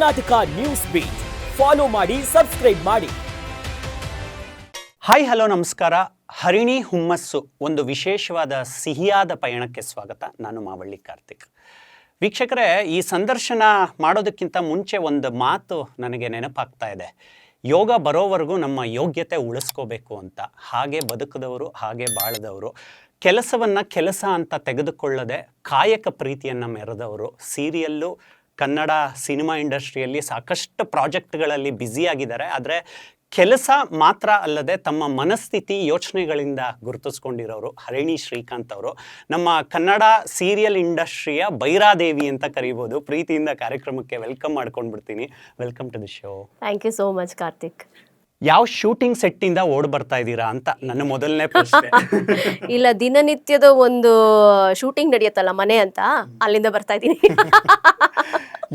Karnataka news beet follow ಮಾಡಿ, subscribe ಮಾಡಿ. Hi hello ನಮಸ್ಕಾರ. ಹರಿಣಿ ಹುಮ್ಮಸ್ಸು ಒಂದು ವಿಶೇಷವಾದ ಸಿಹಿಯಾದ ಪಯಣಕ್ಕೆ ಸ್ವಾಗತ. ನಾನು ಮಾವಳ್ಳಿ ಕಾರ್ತಿಕ್. ವೀಕ್ಷಕರೇ, ಈ ಸಂದರ್ಶನ ಮಾಡೋದಕ್ಕಿಂತ ಮುಂಚೆ ಒಂದು ಮಾತು ನನಗೆ ನೆನಪಾಗ್ತಾ ಇದೆ. ಯೋಗ ಬರೋವರೆಗೂ ನಮ್ಮ ಯೋಗ್ಯತೆ ಉಳಿಸ್ಕೋಬೇಕು ಅಂತ. ಹಾಗೆ ಬದುಕಿದವರು, ಹಾಗೆ ಬಾಳದವರು, ಕೆಲಸವನ್ನು ಕೆಲಸ ಅಂತ ತೆಗೆದುಕೊಳ್ಳದೆ ಕಾಯಕ ಪ್ರೀತಿಯನ್ನು ಮೆರೆದವರು, ಸೀರಿಯಲ್ಲು ಕನ್ನಡ ಸಿನಿಮಾ ಇಂಡಸ್ಟ್ರಿಯಲ್ಲಿ ಸಾಕಷ್ಟು ಪ್ರಾಜೆಕ್ಟ್ಗಳಲ್ಲಿ ಬ್ಯುಸಿಯಾಗಿದ್ದಾರೆ. ಆದರೆ ಕೆಲಸ ಮಾತ್ರ ಅಲ್ಲದೆ ತಮ್ಮ ಮನಸ್ಥಿತಿ ಯೋಚನೆಗಳಿಂದ ಗುರುತಿಸ್ಕೊಂಡಿರೋರು ಹರಿಣಿ ಶ್ರೀಕಾಂತ್ ಅವರು. ನಮ್ಮ ಕನ್ನಡ ಸೀರಿಯಲ್ ಇಂಡಸ್ಟ್ರಿಯ ಬೈರಾದೇವಿ ಅಂತ ಕರಿಬೋದು. ಪ್ರೀತಿಯಿಂದ ಕಾರ್ಯಕ್ರಮಕ್ಕೆ ವೆಲ್ಕಮ್ ಮಾಡ್ಕೊಂಡ್ಬಿಡ್ತೀನಿ. Welcome to the show. Thank you so much Karthik. ಯಾವ ಶೂಟಿಂಗ್ ಸೆಟ್ಟಿಂದ ಓಡ್ ಬರ್ತಾ ಇದ್ದೀರಾ ಅಂತ ನನ್ನ ಮೊದಲನೇ ಪ್ರಶ್ನೆ. ಇಲ್ಲ, ದಿನನಿತ್ಯದ ಒಂದು ಶೂಟಿಂಗ್ ನಡೆಯುತ್ತಲ್ಲ ಮನೆ ಅಂತ, ಅಲ್ಲಿಂದ ಬರ್ತಾ ಇದ್ದೀನಿ.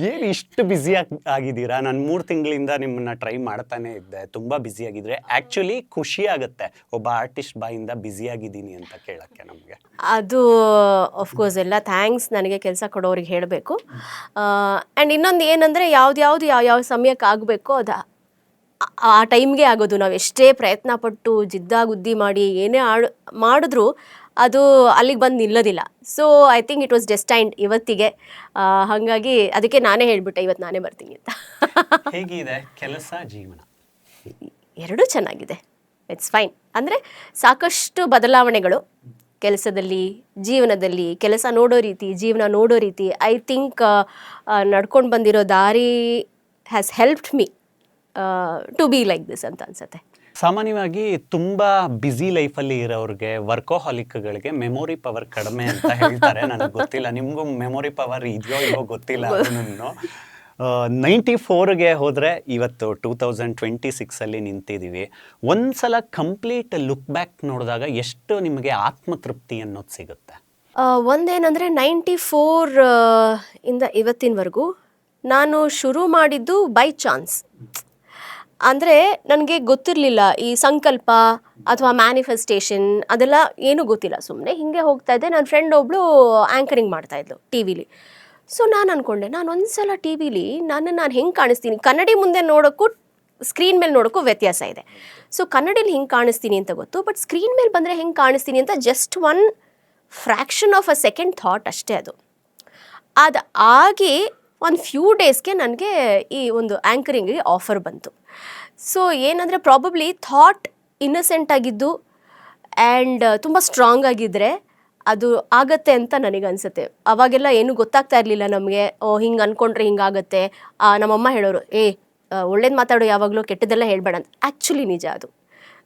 ಏನು ಇಷ್ಟು ಬ್ಯುಸಿ ಆಗಿದ್ದೀರಾ? ನಾನು 3 ತಿಂಗಳಿಂದ ನಿಮ್ಮನ್ನ ಟ್ರೈ ಮಾಡ್ತಾನೆ ಇದ್ದೆ. ತುಂಬ ಬ್ಯುಸಿ ಆಗಿದ್ರೆ ಆ್ಯಕ್ಚುಲಿ ಖುಷಿ ಆಗುತ್ತೆ ಒಬ್ಬ ಆರ್ಟಿಸ್ಟ್ ಬಾಯಿಂದ ಬ್ಯುಸಿ ಆಗಿದ್ದೀನಿ ಅಂತ ಕೇಳೋಕ್ಕೆ. ನಮಗೆ ಅದು ಆಫ್ಕೋರ್ಸ್ ಎಲ್ಲ ಥ್ಯಾಂಕ್ಸ್ ನನಗೆ ಕೆಲಸ ಕೊಡೋರಿಗೆ ಹೇಳಬೇಕು. ಆ್ಯಂಡ್ ಇನ್ನೊಂದು ಏನಂದರೆ ಯಾವ್ದು ಯಾವ ಸಮಯಕ್ಕೆ ಆಗಬೇಕೋ ಅದು ಆ ಟೈಮ್ಗೆ ಆಗೋದು. ನಾವು ಎಷ್ಟೇ ಪ್ರಯತ್ನ ಪಟ್ಟು ಜಿದ್ದಾಗುದ್ದಿ ಮಾಡಿ ಏನೇ ಮಾಡಿದ್ರೂ ಅದು ಅಲ್ಲಿಗೆ ಬಂದು ನಿಲ್ಲೋದಿಲ್ಲ. So I think it was destined ಇವತ್ತಿಗೆ. ಹಾಗಾಗಿ ಅದಕ್ಕೆ ನಾನೇ ಹೇಳಿಬಿಟ್ಟೆ ಇವತ್ತು ನಾನೇ ಬರ್ತೀನಿ ಅಂತ. ಹೇಗಿದೆ ಕೆಲಸ ಜೀವನ? ಎರಡೂ ಚೆನ್ನಾಗಿದೆ. It's fine. ಅಂದರೆ ಸಾಕಷ್ಟು ಬದಲಾವಣೆಗಳು ಕೆಲಸದಲ್ಲಿ, ಜೀವನದಲ್ಲಿ, ಕೆಲಸ ನೋಡೋ ರೀತಿ, ಜೀವನ ನೋಡೋ ರೀತಿ. ಐ ಥಿಂಕ್ ನಡ್ಕೊಂಡು ಬಂದಿರೋ ದಾರಿ has helped me to be like this ಅಂತ ಅನ್ಸುತ್ತೆ. ಸಾಮಾನ್ಯವಾಗಿ ತುಂಬ ಬ್ಯುಸಿ ಲೈಫಲ್ಲಿ ಇರೋರಿಗೆ, ವರ್ಕೋಹಾಲಿಕ್ಗಳಿಗೆ ಮೆಮೊರಿ ಪವರ್ ಕಡಿಮೆ ಅಂತ ಹೇಳ್ತಾರೆ. ನನಗೆ ಗೊತ್ತಿಲ್ಲ, ನಿಮಗೂ ಮೆಮೊರಿ ಪವರ್ ಇದೆಯೋ ಇಲ್ಲೋ ಗೊತ್ತಿಲ್ಲ. ಅದನ್ನು 94ಗೆ ಹೋದರೆ ಇವತ್ತು 2026 ನಿಂತಿದ್ದೀವಿ. ಒಂದ್ಸಲ ಕಂಪ್ಲೀಟ್ ಲುಕ್ ಬ್ಯಾಕ್ ನೋಡಿದಾಗ ಎಷ್ಟು ನಿಮಗೆ ಆತ್ಮತೃಪ್ತಿ ಅನ್ನೋದು ಸಿಗುತ್ತೆ? ಒಂದೇನಂದರೆ 94 ಇಂದ ಇವತ್ತಿನವರೆಗೂ ನಾನು ಶುರು ಮಾಡಿದ್ದು ಬೈ ಚಾನ್ಸ್. ಅಂದರೆ ನನಗೆ ಗೊತ್ತಿರಲಿಲ್ಲ ಈ ಸಂಕಲ್ಪ ಅಥವಾ ಮ್ಯಾನಿಫೆಸ್ಟೇಷನ್ ಅದೆಲ್ಲ ಏನೂ ಗೊತ್ತಿಲ್ಲ. ಸುಮ್ಮನೆ ಹೀಗೆ ಹೋಗ್ತಾ ಇದ್ದೆ. ನನ್ನ ಫ್ರೆಂಡ್ ಒಬ್ಬಳು ಆ್ಯಂಕರಿಂಗ್ ಮಾಡ್ತಾಯಿದ್ಲು ಟಿ ವಿಲಿ. ಸೊ ನಾನು ಅಂದ್ಕೊಂಡೆ, ನಾನು ಒಂದು ಸಲ ಟಿ ವಿಲಿ ನಾನು ಹೆಂಗೆ ಕಾಣಿಸ್ತೀನಿ, ಕನ್ನಡಿ ಮುಂದೆ ನೋಡೋಕ್ಕೂ ಸ್ಕ್ರೀನ್ ಮೇಲೆ ನೋಡೋಕ್ಕೂ ವ್ಯತ್ಯಾಸ ಇದೆ. ಸೊ ಕನ್ನಡಿಲಿ ಹಿಂಗೆ ಕಾಣಿಸ್ತೀನಿ ಅಂತ ಗೊತ್ತು, ಬಟ್ ಸ್ಕ್ರೀನ್ ಮೇಲೆ ಬಂದರೆ ಹೆಂಗೆ ಕಾಣಿಸ್ತೀನಿ ಅಂತ just one fraction of a second thought ಅಷ್ಟೇ. ಅದು ಆಗಿ ಒಂದು ಫ್ಯೂ ಡೇಸ್ಗೆ ನನಗೆ ಈ ಒಂದು ಆ್ಯಂಕರಿಂಗಿಗೆ ಆಫರ್ ಬಂತು. ಸೊ ಏನಂದರೆ ಪ್ರಾಬಬ್ಲಿ ಥಾಟ್ ಇನ್ನಸೆಂಟ್ ಆಗಿದ್ದು ಆ್ಯಂಡ್ ತುಂಬ ಸ್ಟ್ರಾಂಗ್ ಆಗಿದ್ದರೆ ಅದು ಆಗತ್ತೆ ಅಂತ ನನಗನ್ಸುತ್ತೆ. ಅವಾಗೆಲ್ಲ ಏನೂ ಗೊತ್ತಾಗ್ತಾ ಇರಲಿಲ್ಲ ನಮಗೆ. ಹಿಂಗೆ ಅಂದ್ಕೊಂಡ್ರೆ ಹಿಂಗಾಗತ್ತೆ. ನಮ್ಮಮ್ಮ ಹೇಳೋರು, ಒಳ್ಳೇದು ಮಾತಾಡೋ, ಯಾವಾಗಲೂ ಕೆಟ್ಟದ್ದೆಲ್ಲ ಹೇಳ್ಬೇಡ ಅಂತ. ಆ್ಯಕ್ಚುಲಿ ನಿಜ ಅದು.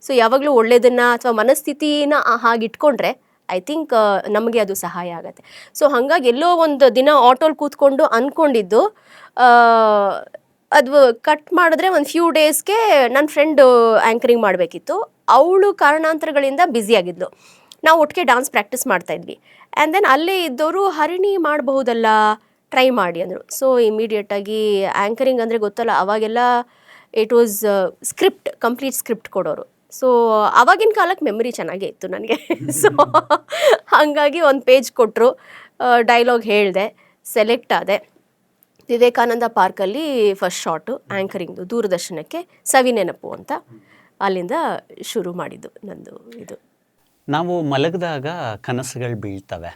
ಸೊ ಯಾವಾಗಲೂ ಒಳ್ಳೇದನ್ನು ಅಥವಾ ಮನಸ್ಥಿತಿನ ಹಾಗಿಟ್ಕೊಂಡ್ರೆ ಐ ಥಿಂಕ್ ನಮಗೆ ಅದು ಸಹಾಯ ಆಗುತ್ತೆ. ಸೊ ಹಾಗಾಗಿ ಎಲ್ಲೋ ಒಂದು ದಿನ ಆಟೋಲ್ಲಿ ಕೂತ್ಕೊಂಡು ಅಂದ್ಕೊಂಡಿದ್ದು ಅದು ಕಟ್ ಮಾಡಿದ್ರೆ ಒಂದು ಫ್ಯೂ ಡೇಸ್ಗೆ ನನ್ನ ಫ್ರೆಂಡು ಆ್ಯಂಕರಿಂಗ್ ಮಾಡಬೇಕಿತ್ತು. ಅವಳು ಕಾರಣಾಂತರಗಳಿಂದ ಬ್ಯುಸಿಯಾಗಿದ್ಲು. ನಾವು ಒಟ್ಟಿಗೆ ಡಾನ್ಸ್ ಪ್ರಾಕ್ಟೀಸ್ ಮಾಡ್ತಾಯಿದ್ವಿ. ಆ್ಯಂಡ್ ದೆನ್ ಅಲ್ಲೇ ಇದ್ದವರು ಹರಿಣಿ ಮಾಡಬಹುದಲ್ಲ, ಟ್ರೈ ಮಾಡಿ ಅಂದರು. ಸೊ ಇಮಿಡಿಯೇಟಾಗಿ ಆ್ಯಂಕರಿಂಗ್ ಅಂದರೆ ಗೊತ್ತಲ್ಲ, ಅವಾಗೆಲ್ಲ it was script, complete script ಕೊಡೋರು. ಸೊ ಆವಾಗಿನ ಕಾಲಕ್ಕೆ ಮೆಮೊರಿ ಚೆನ್ನಾಗೇ ಇತ್ತು ನನಗೆ. ಸೊ ಹಾಗಾಗಿ ಒಂದು ಪೇಜ್ ಕೊಟ್ಟರು, ಡೈಲಾಗ್ ಹೇಳಿದೆ, ಸೆಲೆಕ್ಟ್ ಆದೆ. ವಿವೇಕಾನಂದ ಪಾರ್ಕಲ್ಲಿ ಫಸ್ಟ್ ಶಾಟು ಆ್ಯಂಕರಿಂಗ್ದು, ದೂರದರ್ಶನಕ್ಕೆ ಸವಿನೆನಪು ಅಂತ. ಅಲ್ಲಿಂದ ಶುರು ಮಾಡಿದ್ದು ನಂದು ಇದು. ನಾವು ಮಲಗಿದಾಗ ಕನಸುಗಳು ಬೀಳ್ತವೆ,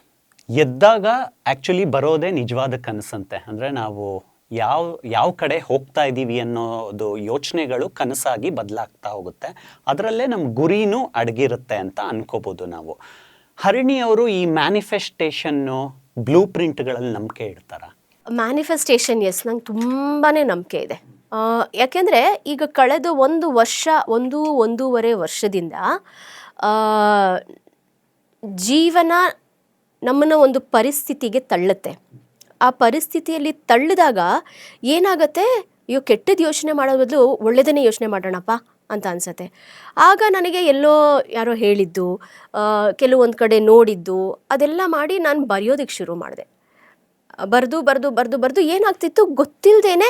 ಎದ್ದಾಗ ಆ್ಯಕ್ಚುಲಿ ಬರೋದೇ ನಿಜವಾದ ಕನಸಂತೆ. ಅಂದರೆ ನಾವು ಯಾವ ಕಡೆ ಹೋಗ್ತಾ ಇದ್ದೀವಿ ಅನ್ನೋದು ಯೋಚನೆಗಳು ಕನಸಾಗಿ ಬದಲಾಗ್ತಾ ಹೋಗುತ್ತೆ. ಅದರಲ್ಲೇ ನಮ್ಮ ಗುರಿನೂ ಅಡಗಿರುತ್ತೆ ಅಂತ ಅನ್ಕೋಬೋದು ನಾವು. ಹರಿಣಿಯವರು ಈ ಮ್ಯಾನಿಫೆಸ್ಟೇಷನ್ನು, ಬ್ಲೂ ಪ್ರಿಂಟ್ಗಳಲ್ಲಿ ನಂಬಿಕೆ ಇಡ್ತಾರ? ಮ್ಯಾನಿಫೆಸ್ಟೇಷನ್ ಎಸ್, ನಂಗೆ ತುಂಬಾ ನಂಬಿಕೆ ಇದೆ. ಯಾಕೆಂದರೆ ಈಗ ಕಳೆದ ಒಂದೂವರೆ ವರ್ಷದಿಂದ ಜೀವನ ನಮ್ಮನ್ನು ಒಂದು ಪರಿಸ್ಥಿತಿಗೆ ತಳ್ಳುತ್ತೆ. ಆ ಪರಿಸ್ಥಿತಿಯಲ್ಲಿ ತಳ್ಳಿದಾಗ ಏನಾಗುತ್ತೆ, ಕೆಟ್ಟದ್ದು ಯೋಚನೆ ಮಾಡೋ ಬದಲು ಒಳ್ಳೆಯದನ್ನೇ ಯೋಚನೆ ಮಾಡೋಣಪ್ಪ ಅಂತ ಅನಿಸುತ್ತೆ. ಆಗ ನನಗೆ ಎಲ್ಲೋ ಯಾರೋ ಹೇಳಿದ್ದು, ಕೆಲವೊಂದು ಕಡೆ ನೋಡಿದ್ದು, ಅದೆಲ್ಲ ಮಾಡಿ ನಾನು ಬರೆಯೋದಕ್ಕೆ ಶುರು ಮಾಡಿದೆ. ಬರೆದು ಏನಾಗ್ತಿತ್ತು ಗೊತ್ತಿಲ್ಲದೇನೆ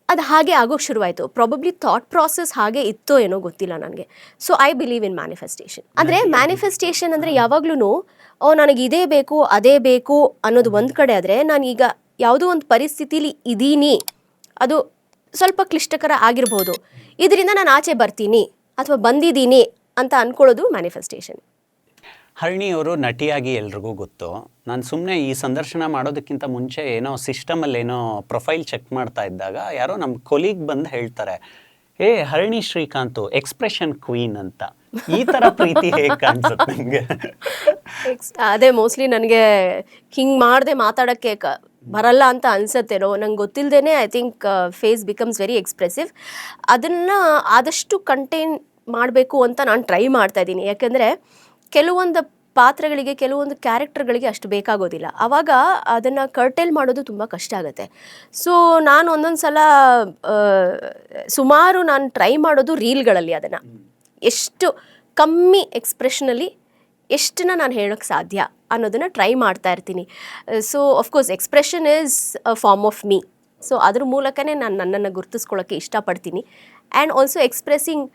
ಅದು ಹಾಗೆ ಆಗೋಕ್ಕೆ ಶುರುವಾಯಿತು. ಪ್ರಾಬಬ್ಲಿ ಥಾಟ್ ಪ್ರಾಸೆಸ್ ಹಾಗೆ ಇತ್ತೋ ಏನೋ ಗೊತ್ತಿಲ್ಲ ನನಗೆ. So I believe in manifestation. ಅಂದರೆ ಮ್ಯಾನಿಫೆಸ್ಟೇಷನ್ ಅಂದರೆ ಯಾವಾಗ್ಲೂ ನನಗೆ ಇದೇ ಬೇಕು ಅದೇ ಬೇಕು ಅನ್ನೋದು ಒಂದು ಕಡೆ ಆದರೆ, ನಾನೀಗ ಯಾವುದೋ ಒಂದು ಪರಿಸ್ಥಿತಿಲಿ ಇದ್ದೀನಿ ಅದು ಸ್ವಲ್ಪ ಕ್ಲಿಷ್ಟಕರ ಆಗಿರ್ಬೋದು. ಇದರಿಂದ ನಾನು ಆಚೆ ಬರ್ತೀನಿ ಅಥವಾ ಬಂದಿದ್ದೀನಿ ಅಂತ ಅಂದ್ಕೊಳ್ಳೋದು ಮ್ಯಾನಿಫೆಸ್ಟೇಷನ್. ಹರಿಣಿ ಅವರು ನಟಿಯಾಗಿ ಎಲ್ರಿಗೂ ಗೊತ್ತು. ನಾನು ಸುಮ್ಮನೆ ಈ ಸಂದರ್ಶನ ಮಾಡೋದಕ್ಕಿಂತ ಮುಂಚೆ ಏನೋ ಸಿಸ್ಟಮಲ್ಲಿ ಏನೋ ಪ್ರೊಫೈಲ್ ಚೆಕ್ ಮಾಡ್ತಾ ಇದ್ದಾಗ ಯಾರೋ ನಮ್ಮ ಕೊಲೀಗ್ ಬಂದು ಹೇಳ್ತಾರೆ, ಹರಿಣಿ ಶ್ರೀಕಾಂತ್ ಎಕ್ಸ್ಪ್ರೆಷನ್ ಕ್ವೀನ್ ಅಂತ. ಈ ಥರ ಪ್ರೀತಿ ಹೇಗೆ ಕಾಣಿಸುತ್ತೆ ನನಗೆ? ಅದೇ ಮೋಸ್ಟ್ಲಿ ನನಗೆ ಹಿಂಗೆ ಮಾಡದೆ ಮಾತಾಡೋಕ್ಕೆ ಬರಲ್ಲ ಅಂತ ಅನ್ಸತ್ತೇನೋ, ನಂಗೆ ಗೊತ್ತಿಲ್ಲದೇನೆ I think face becomes very expressive. ಅದನ್ನು ಆದಷ್ಟು ಕಂಟೈನ್ ಮಾಡಬೇಕು ಅಂತ ನಾನು ಟ್ರೈ ಮಾಡ್ತಾ ಇದ್ದೀನಿ. ಯಾಕೆಂದರೆ ಕೆಲವೊಂದು ಪಾತ್ರಗಳಿಗೆ, ಕೆಲವೊಂದು ಕ್ಯಾರೆಕ್ಟರ್ಗಳಿಗೆ ಅಷ್ಟು ಬೇಕಾಗೋದಿಲ್ಲ. ಆವಾಗ ಅದನ್ನು ಕರ್ಟೇಲ್ ಮಾಡೋದು ತುಂಬ ಕಷ್ಟ ಆಗುತ್ತೆ. ಸೊ ನಾನು ಒಂದೊಂದು ಸಲ ಸುಮಾರು ನಾನು ಟ್ರೈ ಮಾಡೋದು ರೀಲ್ಗಳಲ್ಲಿ ಅದನ್ನು ಎಷ್ಟು ಕಮ್ಮಿ ಎಕ್ಸ್ಪ್ರೆಷನಲ್ಲಿ ಎಷ್ಟನ್ನ ನಾನು ಹೇಳೋಕ್ಕೆ ಸಾಧ್ಯ ಅನ್ನೋದನ್ನು ಟ್ರೈ ಮಾಡ್ತಾ ಇರ್ತೀನಿ. So of course expression is a form of me. So ಅದ್ರ ಮೂಲಕನೇ ನಾನು ನನ್ನನ್ನು ಗುರುತಿಸ್ಕೊಳ್ಳೋಕ್ಕೆ ಇಷ್ಟಪಡ್ತೀನಿ. And also expressing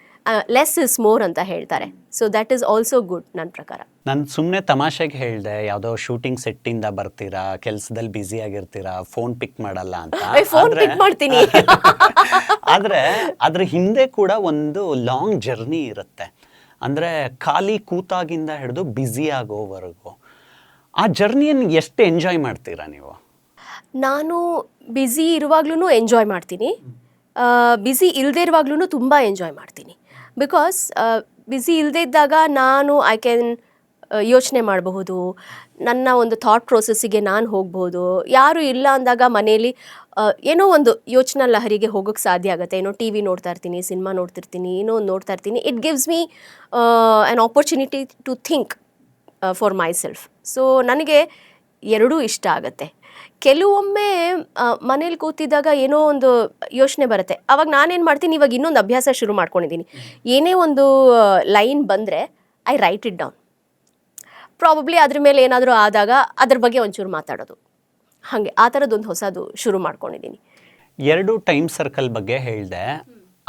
less is more ಅಂತ ಹೇಳ್ತಾರೆ. So that is also good ನನ್ನ ಪ್ರಕಾರ. ನಾನು ಸುಮ್ಮನೆ ತಮಾಷೆಗೆ ಹೇಳಿದೆ, ಯಾವುದೋ ಶೂಟಿಂಗ್ ಸೆಟ್ಟಿಂದ ಬರ್ತೀರಾ, ಕೆಲಸದಲ್ಲಿ ಬ್ಯುಸಿ ಆಗಿರ್ತೀರಾ, ಫೋನ್ ಪಿಕ್ ಮಾಡಲ್ಲ ಅಂತ. ಫೋನ್ ಪಿಕ್ ಮಾಡ್ತೀನಿ. ಆದರೆ ಅದ್ರ ಹಿಂದೆ ಕೂಡ ಒಂದು ಲಾಂಗ್ ಜರ್ನಿ ಇರುತ್ತೆ. ಅಂದರೆ ಖಾಲಿ ಕೂತಾಗಿಂದ ಹಿಡಿದು ಬ್ಯುಸಿ ಆಗೋವರೆಗೂ ಆ ಜರ್ನಿಯನ್ನು ಎಷ್ಟು ಎಂಜಾಯ್ ಮಾಡ್ತೀರಾ ನೀವು? ನಾನು ಬ್ಯುಸಿ ಇರುವಾಗ್ಲೂ ಎಂಜಾಯ್ ಮಾಡ್ತೀನಿ, ಬ್ಯುಸಿ ಇಲ್ಲದೇ ಇರುವಾಗ್ಲೂ ತುಂಬ ಎಂಜಾಯ್ ಮಾಡ್ತೀನಿ. ಬಿಕಾಸ್ ಬ್ಯುಸಿ ಇಲ್ಲದೇ ಇದ್ದಾಗ ನಾನು ಐ ಕ್ಯಾನ್ ಯೋಚನೆ ಮಾಡಬಹುದು, ನನ್ನ ಒಂದು ಥಾಟ್ ಪ್ರೋಸೆಸ್ಸಿಗೆ ನಾನು ಹೋಗ್ಬೋದು. ಯಾರು ಇಲ್ಲ ಅಂದಾಗ ಮನೇಲಿ ಏನೋ ಒಂದು ಯೋಚನಾ ಲಹರಿಗೆ ಹೋಗೋಕ್ಕೆ ಸಾಧ್ಯ ಆಗುತ್ತೆ. ಏನೋ ಟಿ ವಿ ನೋಡ್ತಾ ಇರ್ತೀನಿ, ಸಿನಿಮಾ ನೋಡ್ತಿರ್ತೀನಿ, ಏನೋ ಒಂದು ನೋಡ್ತಾ ಇರ್ತೀನಿ. It gives me an opportunity to think for myself. So ನನಗೆ ಎರಡೂ ಇಷ್ಟ ಆಗುತ್ತೆ. ಕೆಲವೊಮ್ಮೆ ಮನೇಲಿ ಕೂತಿದ್ದಾಗ ಏನೋ ಒಂದು ಯೋಚನೆ ಬರುತ್ತೆ. ಆವಾಗ ನಾನೇನು ಮಾಡ್ತೀನಿ, ಇವಾಗ ಇನ್ನೊಂದು ಅಭ್ಯಾಸ ಶುರು ಮಾಡ್ಕೊಂಡಿದ್ದೀನಿ. ಏನೇ ಒಂದು ಲೈನ್ ಬಂದರೆ I right it down. Probably ಅದ್ರ ಮೇಲೆ ಏನಾದರೂ ಆದಾಗ ಅದ್ರ ಬಗ್ಗೆ ಒಂಚೂರು ಮಾತಾಡೋದು, ಹಾಗೆ ಆ ಥರದ್ದೊಂದು ಹೊಸದು ಶುರು ಮಾಡ್ಕೊಂಡಿದ್ದೀನಿ. 2 ಟೈಮ್ ಸರ್ಕಲ್ ಬಗ್ಗೆ ಹೇಳಿದೆ.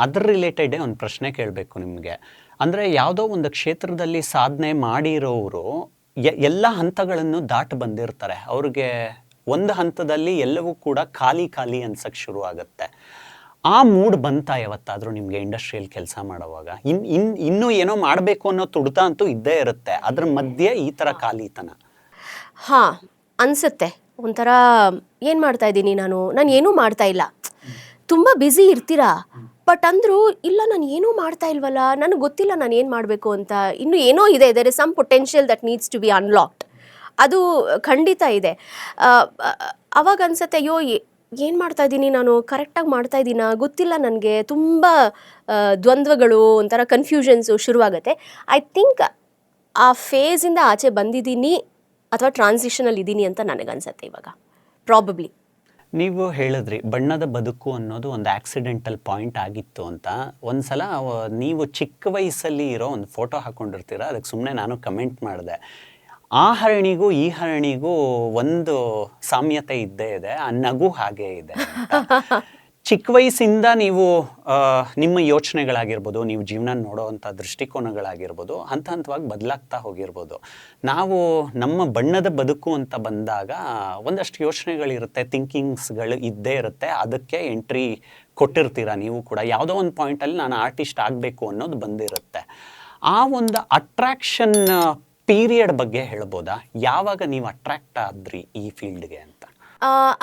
ಅದ್ರ ರಿಲೇಟೆಡೇ ಒಂದು ಪ್ರಶ್ನೆ ಕೇಳಬೇಕು ನಿಮಗೆ. ಅಂದರೆ ಯಾವುದೋ ಒಂದು ಕ್ಷೇತ್ರದಲ್ಲಿ ಸಾಧನೆ ಮಾಡಿರೋರು ಎಲ್ಲ ಹಂತಗಳನ್ನು ದಾಟಿ ಬಂದಿರ್ತಾರೆ. ಅವ್ರಿಗೆ ಒಂದು ಹಂತದಲ್ಲಿ ಎಲ್ಲವೂ ಕೂಡ ಖಾಲಿ ಖಾಲಿ ಅನ್ಸಕ್ಕೆ ಶುರು ಆಗುತ್ತೆ. ಆ ಮೂಡ್ ಬಂತಾ ಯಾವತ್ತಾದರೂ ನಿಮಗೆ ಇಂಡಸ್ಟ್ರಿಯಲ್ಲಿ ಕೆಲಸ ಮಾಡುವಾಗ? ಇನ್ನೂ ಏನೋ ಮಾಡಬೇಕು ಅನ್ನೋ ತುಡಿತ ಅಂತೂ ಇದ್ದೇ ಇರುತ್ತೆ, ಅದ್ರ ಮಧ್ಯೆ ಈ ಥರ ಖಾಲಿತನ? ಹಾಂ, ಅನಿಸುತ್ತೆ. ಒಂಥರ ಏನು ಮಾಡ್ತಾ ಇದ್ದೀನಿ ನಾನು ಏನೂ ಮಾಡ್ತಾ ಇಲ್ಲ. ತುಂಬ ಬ್ಯುಸಿ ಇರ್ತೀರಾ, ಬಟ್ ಅಂದರೂ ಇಲ್ಲ ನಾನು ಏನೂ ಮಾಡ್ತಾ ಇಲ್ವಲ್ಲ, ನನಗೆ ಗೊತ್ತಿಲ್ಲ ನಾನು ಏನು ಮಾಡಬೇಕು ಅಂತ. ಇನ್ನೂ ಏನೋ ಇದೆ, there is some potential that needs to be unlocked. ಅದು ಖಂಡಿತ ಇದೆ. ಅವಾಗ ಅನ್ಸುತ್ತೆ, ಅಯ್ಯೋ ಏನು ಮಾಡ್ತಾ ಇದ್ದೀನಿ ನಾನು, ಕರೆಕ್ಟಾಗಿ ಮಾಡ್ತಾ ಇದ್ದೀನಾ ಗೊತ್ತಿಲ್ಲ ನನಗೆ. ತುಂಬ ದ್ವಂದ್ವಗಳು, ಒಂಥರ ಕನ್ಫ್ಯೂಷನ್ಸು ಶುರುವಾಗುತ್ತೆ. ಐ ಥಿಂಕ್ ಆ ಫೇಸಿಂದ ಆಚೆ ಬಂದಿದ್ದೀನಿ ಅಥವಾ ಟ್ರಾನ್ಸಿಷನಲ್ಲಿ ಇದ್ದೀನಿ ಅಂತ ನನಗನ್ಸುತ್ತೆ ಇವಾಗ, ಪ್ರಾಬಬ್ಲಿ. ನೀವು ಹೇಳಿದ್ರಿ ಬಣ್ಣದ ಬದುಕು ಅನ್ನೋದು ಒಂದು ಆಕ್ಸಿಡೆಂಟಲ್ ಪಾಯಿಂಟ್ ಆಗಿತ್ತು ಅಂತ. ಒಂದು ಸಲ ನೀವು ಚಿಕ್ಕ ವಯಸ್ಸಲ್ಲಿ ಇರೋ ಒಂದು ಫೋಟೋ ಹಾಕ್ಕೊಂಡಿರ್ತೀರ, ಅದಕ್ಕೆ ಸುಮ್ಮನೆ ನಾನು ಕಮೆಂಟ್ ಮಾಡಿದೆ, ಆ ಹರಣಿಗೂ ಈ ಹರಣಿಗೂ ಒಂದು ಸಾಮ್ಯತೆ ಇದ್ದೇ ಇದೆ, ಆ ನಗು ಹಾಗೇ ಇದೆ. ಚಿಕ್ಕ ವಯಸ್ಸಿಂದ ನೀವು ನಿಮ್ಮ ಯೋಚನೆಗಳಾಗಿರ್ಬೋದು, ನೀವು ಜೀವನ ನೋಡೋವಂಥ ದೃಷ್ಟಿಕೋನಗಳಾಗಿರ್ಬೋದು ಹಂತ ಹಂತವಾಗಿ ಬದಲಾಗ್ತಾ ಹೋಗಿರ್ಬೋದು. ನಾವು ನಮ್ಮ ಬಣ್ಣದ ಬದುಕು ಅಂತ ಬಂದಾಗ ಒಂದಷ್ಟು ಯೋಚನೆಗಳಿರುತ್ತೆ, ಥಿಂಕಿಂಗ್ಸ್ಗಳು ಇದ್ದೇ ಇರುತ್ತೆ. ಅದಕ್ಕೆ ಎಂಟ್ರಿ ಕೊಟ್ಟಿರ್ತೀರ ನೀವು ಕೂಡ. ಯಾವುದೋ ಒಂದು ಪಾಯಿಂಟಲ್ಲಿ ನಾನು ಆರ್ಟಿಸ್ಟ್ ಆಗಬೇಕು ಅನ್ನೋದು ಬಂದಿರುತ್ತೆ. ಆ ಒಂದು ಅಟ್ರಾಕ್ಷನ್ ಪೀರಿಯಡ್ ಬಗ್ಗೆ ಹೇಳ್ಬೋದಾ? ಯಾವಾಗ ನೀವು ಅಟ್ರಾಕ್ಟ್ ಆದ್ರಿ ಈ ಫೀಲ್ಡ್ಗೆ ಅಂತ?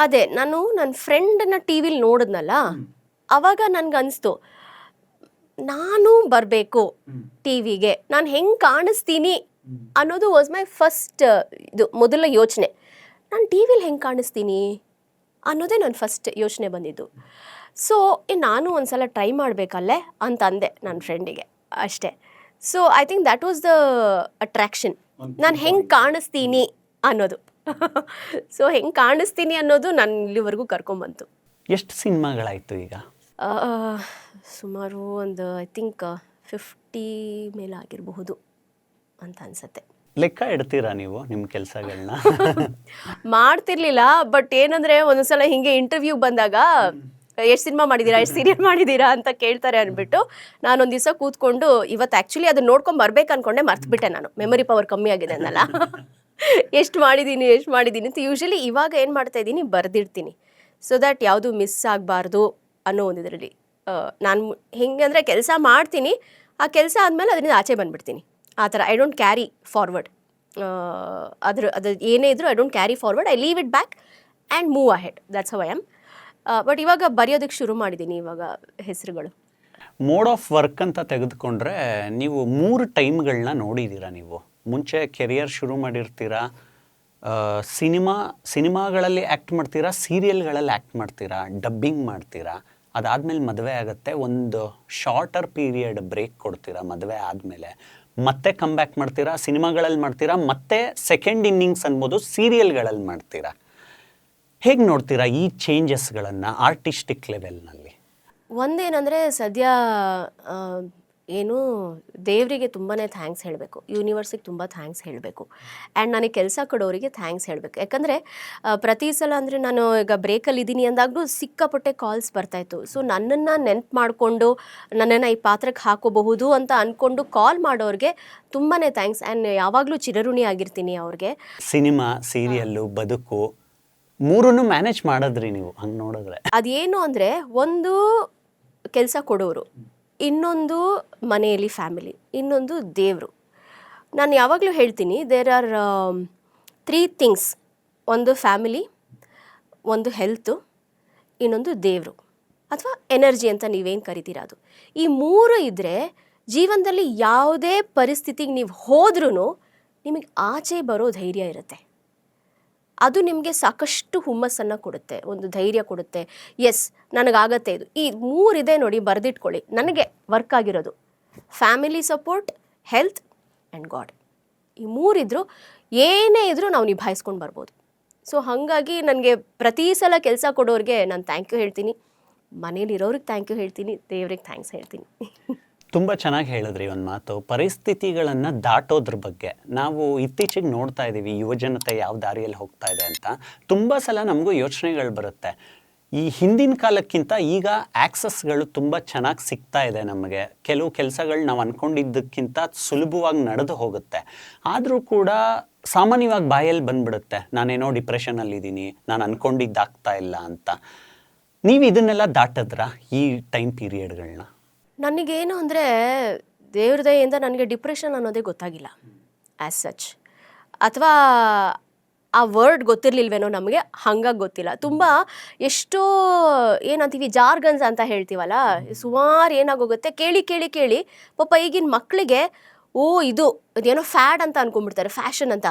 ಅದೇ, ನಾನು ನನ್ನ ಫ್ರೆಂಡನ್ನ ಟಿ ವಿಲಿ ನೋಡಿದ್ನಲ್ಲ, ಆವಾಗ ನನಗನ್ನಿಸ್ತು ನಾನು ಬರಬೇಕು ಟಿ ವಿಗೆ, ನಾನು ಹೆಂಗೆ ಕಾಣಿಸ್ತೀನಿ ಅನ್ನೋದು ವಾಸ್ ಮೈ ಫಸ್ಟ್ ಮೊದಲ ಯೋಚನೆ. ನಾನು ಟಿ ವಿಲಿ ಹೆಂಗೆ ಕಾಣಿಸ್ತೀನಿ ಅನ್ನೋದೇ ನನ್ನ ಫಸ್ಟ್ ಯೋಚನೆ ಬಂದಿದ್ದು. ಸೊ ನಾನು ಒಂದು ಸಲ ಟ್ರೈ ಮಾಡಬೇಕಲ್ಲೇ ಅಂತ ಅಂದೆ ನನ್ನ ಫ್ರೆಂಡಿಗೆ, ಅಷ್ಟೇ. So I think that was the attraction, ನಾನು ಹೆಂಗೆ ಕಾಣಿಸ್ತೀನಿ ಅನ್ನೋದು. ಸೊ ಹೆಂಗೆ ಕಾಣಿಸ್ತೀನಿ ಅನ್ನೋದು ನಾನು ಇಲ್ಲಿವರೆಗೂ ಕರ್ಕೊಂಬಂತು. ಎಷ್ಟು ಸಿನಿಮಾಗಳಾಯಿತು ಈಗ? ಸುಮಾರು ಒಂದು ಐ ಥಿಂಕ್ 50 ಮೇಲೆ ಆಗಿರಬಹುದು ಅಂತ ಅನ್ಸುತ್ತೆ. ಲೆಕ್ಕ ಇಡ್ತೀರಾ ನೀವು ನಿಮ್ಮ ಕೆಲಸಗಳನ್ನ? ಮಾಡ್ತಿರ್ಲಿಲ್ಲ, ಬಟ್ ಏನಂದರೆ ಒಂದೊಂದ್ಸಲ ಹಿಂಗೆ ಇಂಟರ್ವ್ಯೂ ಬಂದಾಗ ಎಷ್ಟು ಸಿನಿಮಾ ಮಾಡಿದ್ದೀರಾ, ಎಷ್ಟು ಸೀರಿಯಲ್ ಮಾಡಿದ್ದೀರಾ ಅಂತ ಕೇಳ್ತಾರೆ ಅಂದ್ಬಿಟ್ಟು ನಾನೊಂದು ದಿವಸ ಕೂತ್ಕೊಂಡು, ಇವತ್ತು ಆ್ಯಕ್ಚುಲಿ ಅದನ್ನ ನೋಡ್ಕೊಂಡು ಬರ್ಬೇಕು ಅಂದ್ಕೊಂಡೆ, ಮರ್ತುಬಿಟ್ಟೆ. ನಾನು ಮೆಮೊರಿ ಪವರ್ ಕಮ್ಮಿ ಆಗಿದೆ ಅನ್ನಲ್ಲ, ಎಷ್ಟು ಮಾಡಿದ್ದೀನಿ ಅಂತ. ಯೂಶ್ವಲಿ ಇವಾಗ ಏನು ಮಾಡ್ತಾ ಇದ್ದೀನಿ, ಬರೆದಿಡ್ತೀನಿ. ಸೊ ದ್ಯಾಟ್ ಯಾವುದು ಮಿಸ್ ಆಗಬಾರ್ದು ಅನ್ನೋ ಒಂದು ಇದರಲ್ಲಿ ನಾನು ಹೆಂಗೆ ಅಂದರೆ ಕೆಲಸ ಮಾಡ್ತೀನಿ, ಆ ಕೆಲಸ ಆದಮೇಲೆ ಅದರಿಂದ ಆಚೆ ಬಂದುಬಿಡ್ತೀನಿ. ಆ ಥರ ಐ ಡೋಂಟ್ ಕ್ಯಾರಿ ಫಾರ್ವರ್ಡ್. ಅದು ಏನೇ ಇದ್ದರೂ I don't carry forward, I leave it back and move ahead. That's how I am. But ಇವಾಗ ಬರೆಯೋದಕ್ಕೆ ಶುರು ಮಾಡಿದ್ದೀನಿ ಇವಾಗ ಹೆಸರುಗಳು. ಮೋಡ್ ಆಫ್ ವರ್ಕ್ ಅಂತ ತೆಗೆದುಕೊಂಡ್ರೆ ನೀವು 3 ಟೈಮ್ಗಳನ್ನ ನೋಡಿದ್ದೀರಾ. ನೀವು ಮುಂಚೆ ಕೆರಿಯರ್ ಶುರು ಮಾಡಿರ್ತೀರಾ, ಸಿನಿಮಾಗಳಲ್ಲಿ ಆ್ಯಕ್ಟ್ ಮಾಡ್ತೀರಾ, ಸೀರಿಯಲ್ಗಳಲ್ಲಿ ಆ್ಯಕ್ಟ್ ಮಾಡ್ತೀರಾ, ಡಬ್ಬಿಂಗ್ ಮಾಡ್ತೀರಾ, ಅದಾದಮೇಲೆ ಮದುವೆ ಆಗುತ್ತೆ, ಒಂದು ಶಾರ್ಟರ್ ಪೀರಿಯಡ್ ಬ್ರೇಕ್ ಕೊಡ್ತೀರಾ ಮದುವೆ ಆದಮೇಲೆ, ಮತ್ತೆ ಕಮ್ ಬ್ಯಾಕ್ ಮಾಡ್ತೀರಾ, ಸಿನಿಮಾಗಳಲ್ಲಿ ಮಾಡ್ತೀರಾ, ಮತ್ತೆ ಸೆಕೆಂಡ್ ಇನ್ನಿಂಗ್ಸ್ ಅನ್ಬೋದು ಸೀರಿಯಲ್ಗಳಲ್ಲಿ ಮಾಡ್ತೀರಾ. ಹೇಗೆ ನೋಡ್ತೀರಾ ಈ ಚೇಂಜಸ್ಗಳನ್ನು ಆರ್ಟಿಸ್ಟಿಕ್ ಲೆವೆಲ್ನಲ್ಲಿ? ಒಂದೇನಂದರೆ ಸದ್ಯ ಏನು ದೇವರಿಗೆ ತುಂಬಾ ಥ್ಯಾಂಕ್ಸ್ ಹೇಳಬೇಕು, ಯೂನಿವರ್ಸಿಗೆ ತುಂಬ ಥ್ಯಾಂಕ್ಸ್ ಹೇಳಬೇಕು, ಆ್ಯಂಡ್ ನನಗೆ ಕೆಲಸ ಕೊಡೋರಿಗೆ ಥ್ಯಾಂಕ್ಸ್ ಹೇಳಬೇಕು. ಯಾಕಂದರೆ ಪ್ರತಿ ಸಲ ಅಂದರೆ ನಾನು ಈಗ ಬ್ರೇಕಲ್ಲಿ ಇದ್ದೀನಿ ಅಂದಾಗಲೂ ಸಿಕ್ಕಾಪಟ್ಟೆ ಕಾಲ್ಸ್ ಬರ್ತಾಯಿತ್ತು. ಸೊ ನನ್ನನ್ನು ನೆನ್ಪು ಮಾಡಿಕೊಂಡು ನನ್ನನ್ನು ಈ ಪಾತ್ರಕ್ಕೆ ಹಾಕೋಬಹುದು ಅಂತ ಅಂದ್ಕೊಂಡು ಕಾಲ್ ಮಾಡೋರಿಗೆ ತುಂಬಾ ಥ್ಯಾಂಕ್ಸ್, ಆ್ಯಂಡ್ ಯಾವಾಗಲೂ ಚಿರಋಣಿ ಆಗಿರ್ತೀನಿ ಅವ್ರಿಗೆ. ಸಿನಿಮಾ, ಸೀರಿಯಲ್ಲು, ಬದುಕು 3 ಮ್ಯಾನೇಜ್ ಮಾಡಿದ್ರಿ ನೀವು ಹಂಗೆ ನೋಡಿದ್ರೆ. ಅದೇನು ಅಂದರೆ ಒಂದು ಕೆಲಸ ಕೊಡೋರು, ಇನ್ನೊಂದು ಮನೆಯಲ್ಲಿ ಫ್ಯಾಮಿಲಿ, ಇನ್ನೊಂದು ದೇವರು. ನಾನು ಯಾವಾಗಲೂ ಹೇಳ್ತೀನಿ ದೇರ್ ಆರ್ 3 ಥಿಂಗ್ಸ್. ಒಂದು ಫ್ಯಾಮಿಲಿ, ಒಂದು ಹೆಲ್ತು, ಇನ್ನೊಂದು ದೇವರು ಅಥವಾ ಎನರ್ಜಿ ಅಂತ ನೀವೇನು ಕರಿತೀರ ಅದು. ಈ 3 ಇದ್ದರೆ ಜೀವನದಲ್ಲಿ ಯಾವುದೇ ಪರಿಸ್ಥಿತಿಗೆ ನೀವು ಹೋದ್ರೂ ನಿಮಗೆ ಆಚೆ ಬರೋ ಧೈರ್ಯ ಇರುತ್ತೆ. ಅದು ನಿಮಗೆ ಸಾಕಷ್ಟು ಹುಮ್ಮಸ್ಸನ್ನು ಕೊಡುತ್ತೆ, ಒಂದು ಧೈರ್ಯ ಕೊಡುತ್ತೆ. ಎಸ್ ನನಗಾಗತ್ತೆ ಇದು. ಈ 3 ಇದೆ ನೋಡಿ, ಬರೆದಿಟ್ಕೊಳ್ಳಿ. ನನಗೆ ವರ್ಕ್ ಆಗಿರೋದು family support, health and god. ಈ 3 ಇದ್ದರೂ ಏನೇ ಇದ್ದರೂ ನಾವು ನಿಭಾಯಿಸ್ಕೊಂಡು ಬರ್ಬೋದು. ಸೊ ಹಾಗಾಗಿ ನನಗೆ ಪ್ರತಿ ಸಲ ಕೆಲಸ ಕೊಡೋರಿಗೆ ನಾನು ಥ್ಯಾಂಕ್ ಯು ಹೇಳ್ತೀನಿ, ಮನೇಲಿರೋರಿಗೆ ಥ್ಯಾಂಕ್ ಯು ಹೇಳ್ತೀನಿ, ದೇವ್ರಿಗೆ ಥ್ಯಾಂಕ್ಸ್ ಹೇಳ್ತೀನಿ. ತುಂಬ ಚೆನ್ನಾಗಿ ಹೇಳಿದ್ರಿ ಒಂದು ಮಾತು, ಪರಿಸ್ಥಿತಿಗಳನ್ನು ದಾಟೋದ್ರ ಬಗ್ಗೆ. ನಾವು ಇತ್ತೀಚೆಗೆ ನೋಡ್ತಾ ಇದ್ದೀವಿ ಯುವಜನತೆ ಯಾವ ದಾರಿಯಲ್ಲಿ ಹೋಗ್ತಾ ಇದೆ ಅಂತ. ತುಂಬ ಸಲ ನಮಗೂ ಯೋಚನೆಗಳು ಬರುತ್ತೆ. ಈ ಹಿಂದಿನ ಕಾಲಕ್ಕಿಂತ ಈಗ ಆ್ಯಕ್ಸಸ್ಗಳು ತುಂಬ ಚೆನ್ನಾಗಿ ಸಿಗ್ತಾ ಇದೆ ನಮಗೆ. ಕೆಲವು ಕೆಲಸಗಳು ನಾವು ಅಂದ್ಕೊಂಡಿದ್ದಕ್ಕಿಂತ ಸುಲಭವಾಗಿ ನಡೆದು ಹೋಗುತ್ತೆ. ಆದರೂ ಕೂಡ ಸಾಮಾನ್ಯವಾಗಿ ಬಾಯಲ್ಲಿ ಬಂದ್ಬಿಡುತ್ತೆ, ನಾನೇನೋ ಡಿಪ್ರೆಷನಲ್ಲಿದ್ದೀನಿ, ನಾನು ಅಂದ್ಕೊಂಡಿದ್ದಾಗ್ತಾ ಇಲ್ಲ ಅಂತ. ನೀವು ಇದನ್ನೆಲ್ಲ ದಾಟಿದ್ರಾ ಈ ಟೈಮ್ ಪೀರಿಯಡ್ಗಳನ್ನ? ನನಗೇನು ಅಂದರೆ ದೇವ್ರ ದಯೆಯಿಂದ ನನಗೆ ಡಿಪ್ರೆಷನ್ ಅನ್ನೋದೇ ಗೊತ್ತಾಗಿಲ್ಲ ಆ್ಯಸ್ ಸಚ್, ಅಥವಾ ಆ ವರ್ಡ್ ಗೊತ್ತಿರಲಿಲ್ವೇನೋ ನಮಗೆ, ಹಂಗಾಗಿ ಗೊತ್ತಿಲ್ಲ. ತುಂಬ ಎಷ್ಟೋ ಏನಂತೀವಿ ಜಾರ್ಗನ್ಸ್ ಅಂತ ಹೇಳ್ತೀವಲ್ಲ, ಸುಮಾರು ಏನಾಗೋಗುತ್ತೆ ಕೇಳಿ ಕೇಳಿ ಕೇಳಿ ಪಾಪ ಈಗಿನ ಮಕ್ಕಳಿಗೆ ಇದೇನೋ ಫ್ಯಾಡ್ ಅಂತ ಅಂದ್ಕೊಂಡ್ಬಿಡ್ತಾರೆ, ಫ್ಯಾಷನ್ ಅಂತ.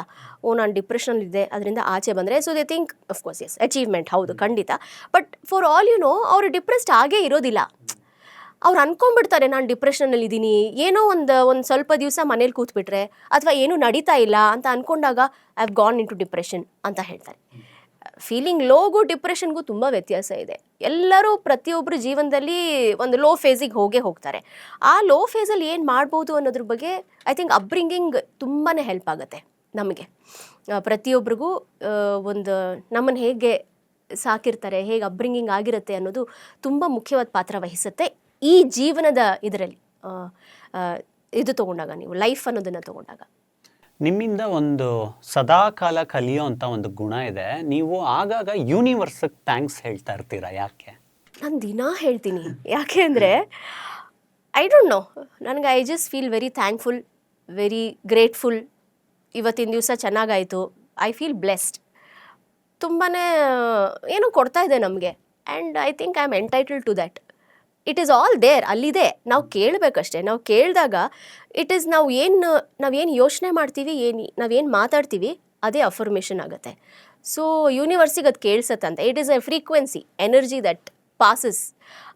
ನಾನು ಡಿಪ್ರೆಷನಲ್ಲಿದ್ದೆ, ಅದರಿಂದ ಆಚೆ ಬಂದರೆ so they think of course S achievement, ಹೌದು ಖಂಡಿತ. ಬಟ್ ಫಾರ್ ಆಲ್ ಅವರು ಡಿಪ್ರೆಸ್ಡ್ ಆಗೇ ಇರೋದಿಲ್ಲ. ಅವ್ರು ಅಂದ್ಕೊಂಡ್ಬಿಡ್ತಾರೆ ನಾನು ಡಿಪ್ರೆಷನಲ್ಲಿದ್ದೀನಿ, ಏನೋ ಒಂದು ಸ್ವಲ್ಪ ದಿವಸ ಮನೇಲಿ ಕೂತ್ಬಿಟ್ರೆ ಅಥವಾ ಏನೂ ನಡೀತಾ ಇಲ್ಲ ಅಂತ ಅಂದ್ಕೊಂಡಾಗ I have gone into depression ಅಂತ ಹೇಳ್ತಾರೆ. ಫೀಲಿಂಗ್ ಲೋಗೂ ಡಿಪ್ರೆಷನ್ಗೂ ತುಂಬ ವ್ಯತ್ಯಾಸ ಇದೆ. ಎಲ್ಲರೂ ಪ್ರತಿಯೊಬ್ಬರು ಜೀವನದಲ್ಲಿ ಒಂದು ಲೋ ಫೇಸಿಗೆ ಹೋಗ್ತಾರೆ. ಆ ಲೋ ಫೇಸಲ್ಲಿ ಏನು ಮಾಡ್ಬೋದು ಅನ್ನೋದ್ರ ಬಗ್ಗೆ ಐ ಥಿಂಕ್ ಅಪ್ಬ್ರಿಂಗಿಂಗ್ ತುಂಬಾ ಹೆಲ್ಪ್ ಆಗುತ್ತೆ ನಮಗೆ. ಪ್ರತಿಯೊಬ್ಬರಿಗೂ ಒಂದು ನಮ್ಮನ್ನು ಹೇಗೆ ಸಾಕಿರ್ತಾರೆ, ಹೇಗೆ ಅಪ್ಬ್ರಿಂಗಿಂಗ್ ಆಗಿರುತ್ತೆ ಅನ್ನೋದು ತುಂಬ ಮುಖ್ಯವಾದ ಪಾತ್ರ ವಹಿಸುತ್ತೆ ಈ ಜೀವನದ ಇದರಲ್ಲಿ. ಇದು ತೊಗೊಂಡಾಗ, ನೀವು ಲೈಫ್ ಅನ್ನೋದನ್ನು ತೊಗೊಂಡಾಗ ನಿಮ್ಮಿಂದ ಒಂದು ಸದಾಕಾಲ ಕಲಿಯೋ ಅಂತ ಒಂದು ಗುಣ ಇದೆ. ನೀವು ಆಗಾಗ ಯೂನಿವರ್ಸಿಗೆ ಥ್ಯಾಂಕ್ಸ್ ಹೇಳ್ತಾ ಇರ್ತೀರಾ, ಯಾಕೆ? ನಾನು ದಿನ ಹೇಳ್ತೀನಿ. ಯಾಕೆ ಅಂದರೆ ಐ ಡೋಂಟ್ ನೋ, ನನಗೆ I just feel very thankful, very grateful. ಇವತ್ತಿನ ದಿವಸ ಚೆನ್ನಾಗಾಯಿತು, ಐ ಫೀಲ್ ಬ್ಲೆಸ್ಡ್. ತುಂಬಾ ಏನೋ ಕೊಡ್ತಾ ಇದೆ ನಮಗೆ, and I think I am entitled to that. It is all there, ಅಲ್ಲಿದೆ, ನಾವು ಕೇಳಬೇಕಷ್ಟೇ. ನಾವು ಕೇಳಿದಾಗ ಇಟ್ ಈಸ್ ನಾವೇನು ಯೋಚನೆ ಮಾಡ್ತೀವಿ, ನಾವೇನು ಮಾತಾಡ್ತೀವಿ ಅದೇ ಅಫರ್ಮೇಷನ್ ಆಗುತ್ತೆ. ಸೊ ಯೂನಿವರ್ಸಿಗೆ ಅದು ಕೇಳಿಸತ್ತಂತೆ. It is a frequency, energy that passes.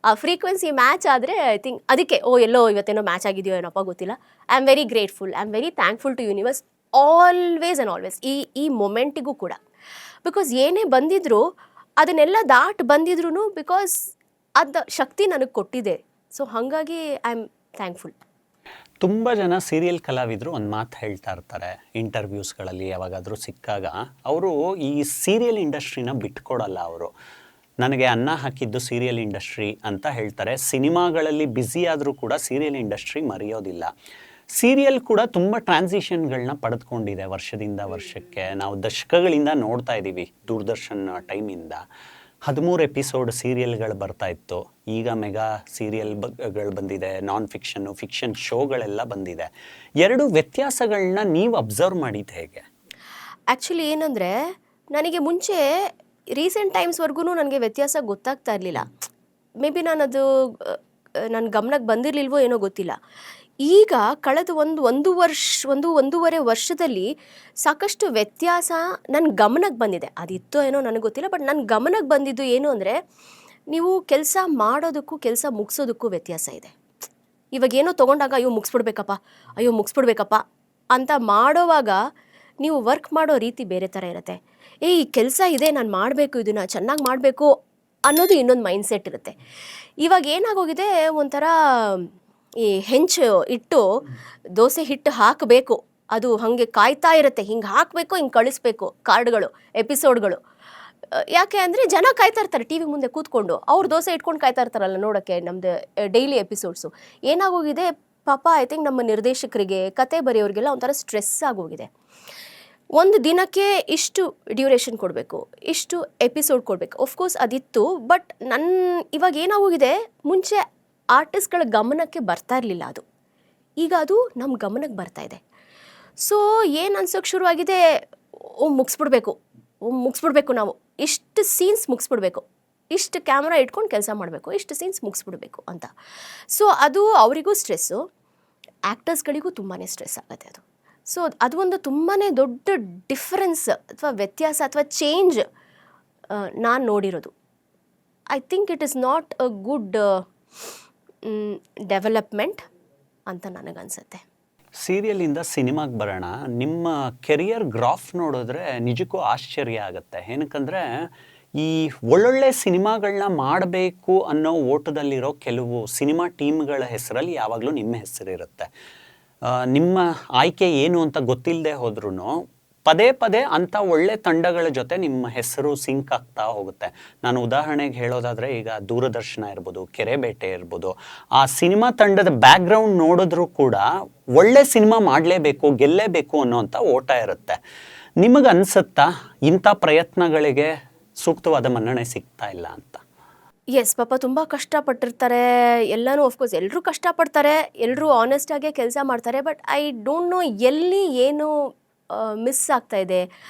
ಆ ಫ್ರೀಕ್ವೆನ್ಸಿ ಮ್ಯಾಚ್ ಆದರೆ ಐ ಥಿಂಕ್ ಅದಕ್ಕೆ ಎಲ್ಲೋ ಇವತ್ತೇನೋ ಮ್ಯಾಚ್ ಆಗಿದೆಯೋ ಏನಪ್ಪ ಗೊತ್ತಿಲ್ಲ. I am very grateful, I am very thankful to universe always and always. ಈ ಮೊಮೆಂಟಿಗೂ ಕೂಡ, ಬಿಕಾಸ್ ಏನೇ ಬಂದಿದ್ರು ಅದನ್ನೆಲ್ಲ ಬಂದಿದ್ರು ಬಿಕಾಸ್ ಅದು ಶಕ್ತಿ ನನಗೆ ಕೊಟ್ಟಿದೆ. ಸೊ ಹಾಗಾಗಿ ಐ ಆಮ್ ಥ್ಯಾಂಕ್ಫುಲ್. ತುಂಬ ಜನ ಸೀರಿಯಲ್ ಕಲಾವಿದರು ಒಂದು ಮಾತು ಹೇಳ್ತಾ ಇರ್ತಾರೆ ಇಂಟರ್ವ್ಯೂಸ್ಗಳಲ್ಲಿ, ಯಾವಾಗಾದರೂ ಸಿಕ್ಕಾಗ. ಅವರು ಈ ಸೀರಿಯಲ್ ಇಂಡಸ್ಟ್ರಿನ ಬಿಟ್ಕೊಡಲ್ಲ. ಅವರು ನನಗೆ ಅನ್ನ ಹಾಕಿದ್ದು ಸೀರಿಯಲ್ ಇಂಡಸ್ಟ್ರಿ ಅಂತ ಹೇಳ್ತಾರೆ. ಸಿನಿಮಾಗಳಲ್ಲಿ ಬ್ಯುಸಿ ಆದರೂ ಕೂಡ ಸೀರಿಯಲ್ ಇಂಡಸ್ಟ್ರಿ ಮರೆಯೋದಿಲ್ಲ. ಸೀರಿಯಲ್ ಕೂಡ ತುಂಬ ಟ್ರಾನ್ಸಿಷನ್ಗಳನ್ನ ಪಡೆದುಕೊಂಡಿದೆ ವರ್ಷದಿಂದ ವರ್ಷಕ್ಕೆ. ನಾವು ದಶಕಗಳಿಂದ ನೋಡ್ತಾ ಇದ್ದೀವಿ ದೂರದರ್ಶನ್ ಟೈಮಿಂದ. 13 ಎಪಿಸೋಡ್ ಸೀರಿಯಲ್ಗಳು ಬರ್ತಾ ಇತ್ತು. ಈಗ ಮೆಗಾ ಸೀರಿಯಲ್ಗಳು ಬಂದಿದೆ, ನಾನ್ ಫಿಕ್ಷನ್ನು, ಫಿಕ್ಷನ್ ಶೋಗಳೆಲ್ಲ ಬಂದಿದೆ. ಎರಡು ವ್ಯತ್ಯಾಸಗಳನ್ನ ನೀವು ಅಬ್ಸರ್ವ್ ಮಾಡಿದ್ದು ಹೇಗೆ? ಆ್ಯಕ್ಚುಲಿ ಏನಂದರೆ, ನನಗೆ ಮುಂಚೆ ರೀಸೆಂಟ್ ಟೈಮ್ಸ್ವರೆಗೂ ನನಗೆ ವ್ಯತ್ಯಾಸ ಗೊತ್ತಾಗ್ತಾ ಇರಲಿಲ್ಲ. ಮೇ ಬಿ ನಾನದು ನನ್ನ ಗಮನಕ್ಕೆ ಬಂದಿರಲಿಲ್ವೋ ಏನೋ ಗೊತ್ತಿಲ್ಲ. ಈಗ ಕಳೆದ ಒಂದೂವರೆ ವರ್ಷದಲ್ಲಿ ಸಾಕಷ್ಟು ವ್ಯತ್ಯಾಸ ನನ್ನ ಗಮನಕ್ಕೆ ಬಂದಿದೆ. ಅದಿತ್ತೋ ಏನೋ ನನಗೆ ಗೊತ್ತಿಲ್ಲ, ಬಟ್ ನನ್ನ ಗಮನಕ್ಕೆ ಬಂದಿದ್ದು ಏನು ಅಂದರೆ, ನೀವು ಕೆಲಸ ಮಾಡೋದಕ್ಕೂ ಕೆಲಸ ಮುಗಿಸೋದಕ್ಕೂ ವ್ಯತ್ಯಾಸ ಇದೆ. ಇವಾಗ ಏನೋ ತೊಗೊಂಡಾಗ ಅಯ್ಯೋ ಮುಗಿಸ್ಬಿಡ್ಬೇಕಪ್ಪ ಅಂತ ಮಾಡೋವಾಗ ನೀವು ವರ್ಕ್ ಮಾಡೋ ರೀತಿ ಬೇರೆ ಥರ ಇರುತ್ತೆ. ಈ ಕೆಲಸ ಇದೆ, ನಾನು ಮಾಡಬೇಕು, ಇದನ್ನು ಚೆನ್ನಾಗಿ ಮಾಡಬೇಕು ಅನ್ನೋದು ಇನ್ನೊಂದು ಮೈಂಡ್ಸೆಟ್ ಇರುತ್ತೆ. ಇವಾಗ ಏನಾಗೋಗಿದೆ, ಒಂಥರ ಈ ಹೆಂಚು ಇಟ್ಟು ದೋಸೆ ಹಿಟ್ಟು ಹಾಕಬೇಕು, ಅದು ಹಾಗೆ ಕಾಯ್ತಾ ಇರುತ್ತೆ, ಹಿಂಗೆ ಹಾಕಬೇಕು, ಹಿಂಗೆ ಕಳಿಸ್ಬೇಕು ಕಾರ್ಡ್ಗಳು, ಎಪಿಸೋಡ್ಗಳು. ಯಾಕೆ ಅಂದರೆ ಜನ ಕಾಯ್ತಾ ಇರ್ತಾರೆ ಟಿ ವಿ ಮುಂದೆ ಕೂತ್ಕೊಂಡು, ಅವ್ರು ದೋಸೆ ಇಟ್ಕೊಂಡು ಕಾಯ್ತಾ ಇರ್ತಾರಲ್ಲ ನೋಡೋಕ್ಕೆ ನಮ್ಮದು ಡೈಲಿ ಎಪಿಸೋಡ್ಸು. ಏನಾಗೋಗಿದೆ ಪಾಪ, ಐ ಥಿಂಕ್ ನಮ್ಮ ನಿರ್ದೇಶಕರಿಗೆ, ಕತೆ ಬರೆಯೋರಿಗೆಲ್ಲ ಒಂಥರ ಸ್ಟ್ರೆಸ್ ಆಗೋಗಿದೆ. ಒಂದು ದಿನಕ್ಕೆ ಇಷ್ಟು ಡ್ಯೂರೇಷನ್ ಕೊಡಬೇಕು, ಇಷ್ಟು ಎಪಿಸೋಡ್ ಕೊಡಬೇಕು. ಆಫ್ಕೋರ್ಸ್ ಅದಿತ್ತು, ಬಟ್ ಇವಾಗ ಏನಾಗೋಗಿದೆ, ಮುಂಚೆ ಆರ್ಟಿಸ್ಟ್ಗಳ ಗಮನಕ್ಕೆ ಬರ್ತಾ ಇರಲಿಲ್ಲ ಅದು, ಈಗ ಅದು ನಮ್ಮ ಗಮನಕ್ಕೆ ಬರ್ತಾ ಇದೆ. ಸೊ ಏನು ಅನ್ಸೋಕ್ಕೆ ಶುರುವಾಗಿದೆ, ಮುಗಿಸ್ಬಿಡ್ಬೇಕು, ನಾವು ಇಷ್ಟು ಸೀನ್ಸ್ ಮುಗಿಸ್ಬಿಡ್ಬೇಕು, ಇಷ್ಟು ಕ್ಯಾಮ್ರಾ ಇಟ್ಕೊಂಡು ಕೆಲಸ ಮಾಡಬೇಕು, ಇಷ್ಟು ಸೀನ್ಸ್ ಮುಗಿಸ್ಬಿಡ್ಬೇಕು ಅಂತ. ಸೊ ಅದು ಅವರಿಗೂ ಸ್ಟ್ರೆಸ್ಸು, ಆ್ಯಕ್ಟರ್ಸ್ಗಳಿಗೂ ತುಂಬಾ ಸ್ಟ್ರೆಸ್ ಆಗುತ್ತೆ ಅದು. ಸೊ ಅದು ಒಂದು ತುಂಬಾ ದೊಡ್ಡ ಡಿಫರೆನ್ಸ್ ಅಥವಾ ವ್ಯತ್ಯಾಸ ಅಥವಾ ಚೇಂಜ್ ನಾನು ನೋಡಿರೋದು. I think it is not a good development ಅಂತ ನನಗನ್ಸುತ್ತೆ. ಸೀರಿಯಲಿಂದ ಸಿನಿಮಾಗೆ ಬರೋಣ. ನಿಮ್ಮ ಕೆರಿಯರ್ ಗ್ರಾಫ್ ನೋಡಿದ್ರೆ ನಿಜಕ್ಕೂ ಆಶ್ಚರ್ಯ ಆಗುತ್ತೆ. ಏನಕ್ಕಂದರೆ, ಈ ಒಳ್ಳೊಳ್ಳೆ ಸಿನಿಮಾಗಳನ್ನ ಮಾಡಬೇಕು ಅನ್ನೋ ಓಟದಲ್ಲಿರೋ ಕೆಲವು ಸಿನಿಮಾ ಟೀಮ್ಗಳ ಹೆಸರಲ್ಲಿ ಯಾವಾಗಲೂ ನಿಮ್ಮ ಹೆಸರಿರುತ್ತೆ. ನಿಮ್ಮ ಆಯ್ಕೆ ಏನು ಅಂತ ಗೊತ್ತಿಲ್ಲದೆ ಹೋದ್ರೂ ಪದೇ ಪದೇ ಅಂಥ ಒಳ್ಳೆ ತಂಡಗಳ ಜೊತೆ ನಿಮ್ಮ ಹೆಸರು ಸಿಂಕ್ ಆಗ್ತಾ ಹೋಗುತ್ತೆ. ನಾನು ಉದಾಹರಣೆಗೆ ಹೇಳೋದಾದರೆ, ಈಗ ದೂರದರ್ಶನ ಇರ್ಬೋದು, ಕೆರೆಬೇಟೆ ಇರ್ಬೋದು, ಆ ಸಿನಿಮಾ ತಂಡದ ಬ್ಯಾಕ್ಗ್ರೌಂಡ್ ನೋಡಿದ್ರೂ ಕೂಡ ಒಳ್ಳೆ ಸಿನಿಮಾ ಮಾಡಲೇಬೇಕು, ಗೆಲ್ಲೇಬೇಕು ಅನ್ನೋಂಥ ಓಟ ಇರುತ್ತೆ. ನಿಮಗೆ ಅನಿಸುತ್ತಾ ಇಂಥ ಪ್ರಯತ್ನಗಳಿಗೆ ಸೂಕ್ತವಾದ ಮನ್ನಣೆ ಸಿಗ್ತಾ ಇಲ್ಲ ಅಂತ? ಎಸ್, ಪಾಪ ತುಂಬ ಕಷ್ಟಪಟ್ಟಿರ್ತಾರೆ ಎಲ್ಲನೂ. ಆಫ್ಕೋರ್ಸ್ ಎಲ್ಲರೂ ಕಷ್ಟಪಡ್ತಾರೆ, ಎಲ್ಲರೂ ಆನೆಸ್ಟಾಗೇ ಕೆಲಸ ಮಾಡ್ತಾರೆ. ಬಟ್ ಐ ಡೋಂಟ್ ನೋ ಎಲ್ಲಿ ಏನು ಮಿಸ್ ಆಗ್ತಾ ಇದೆ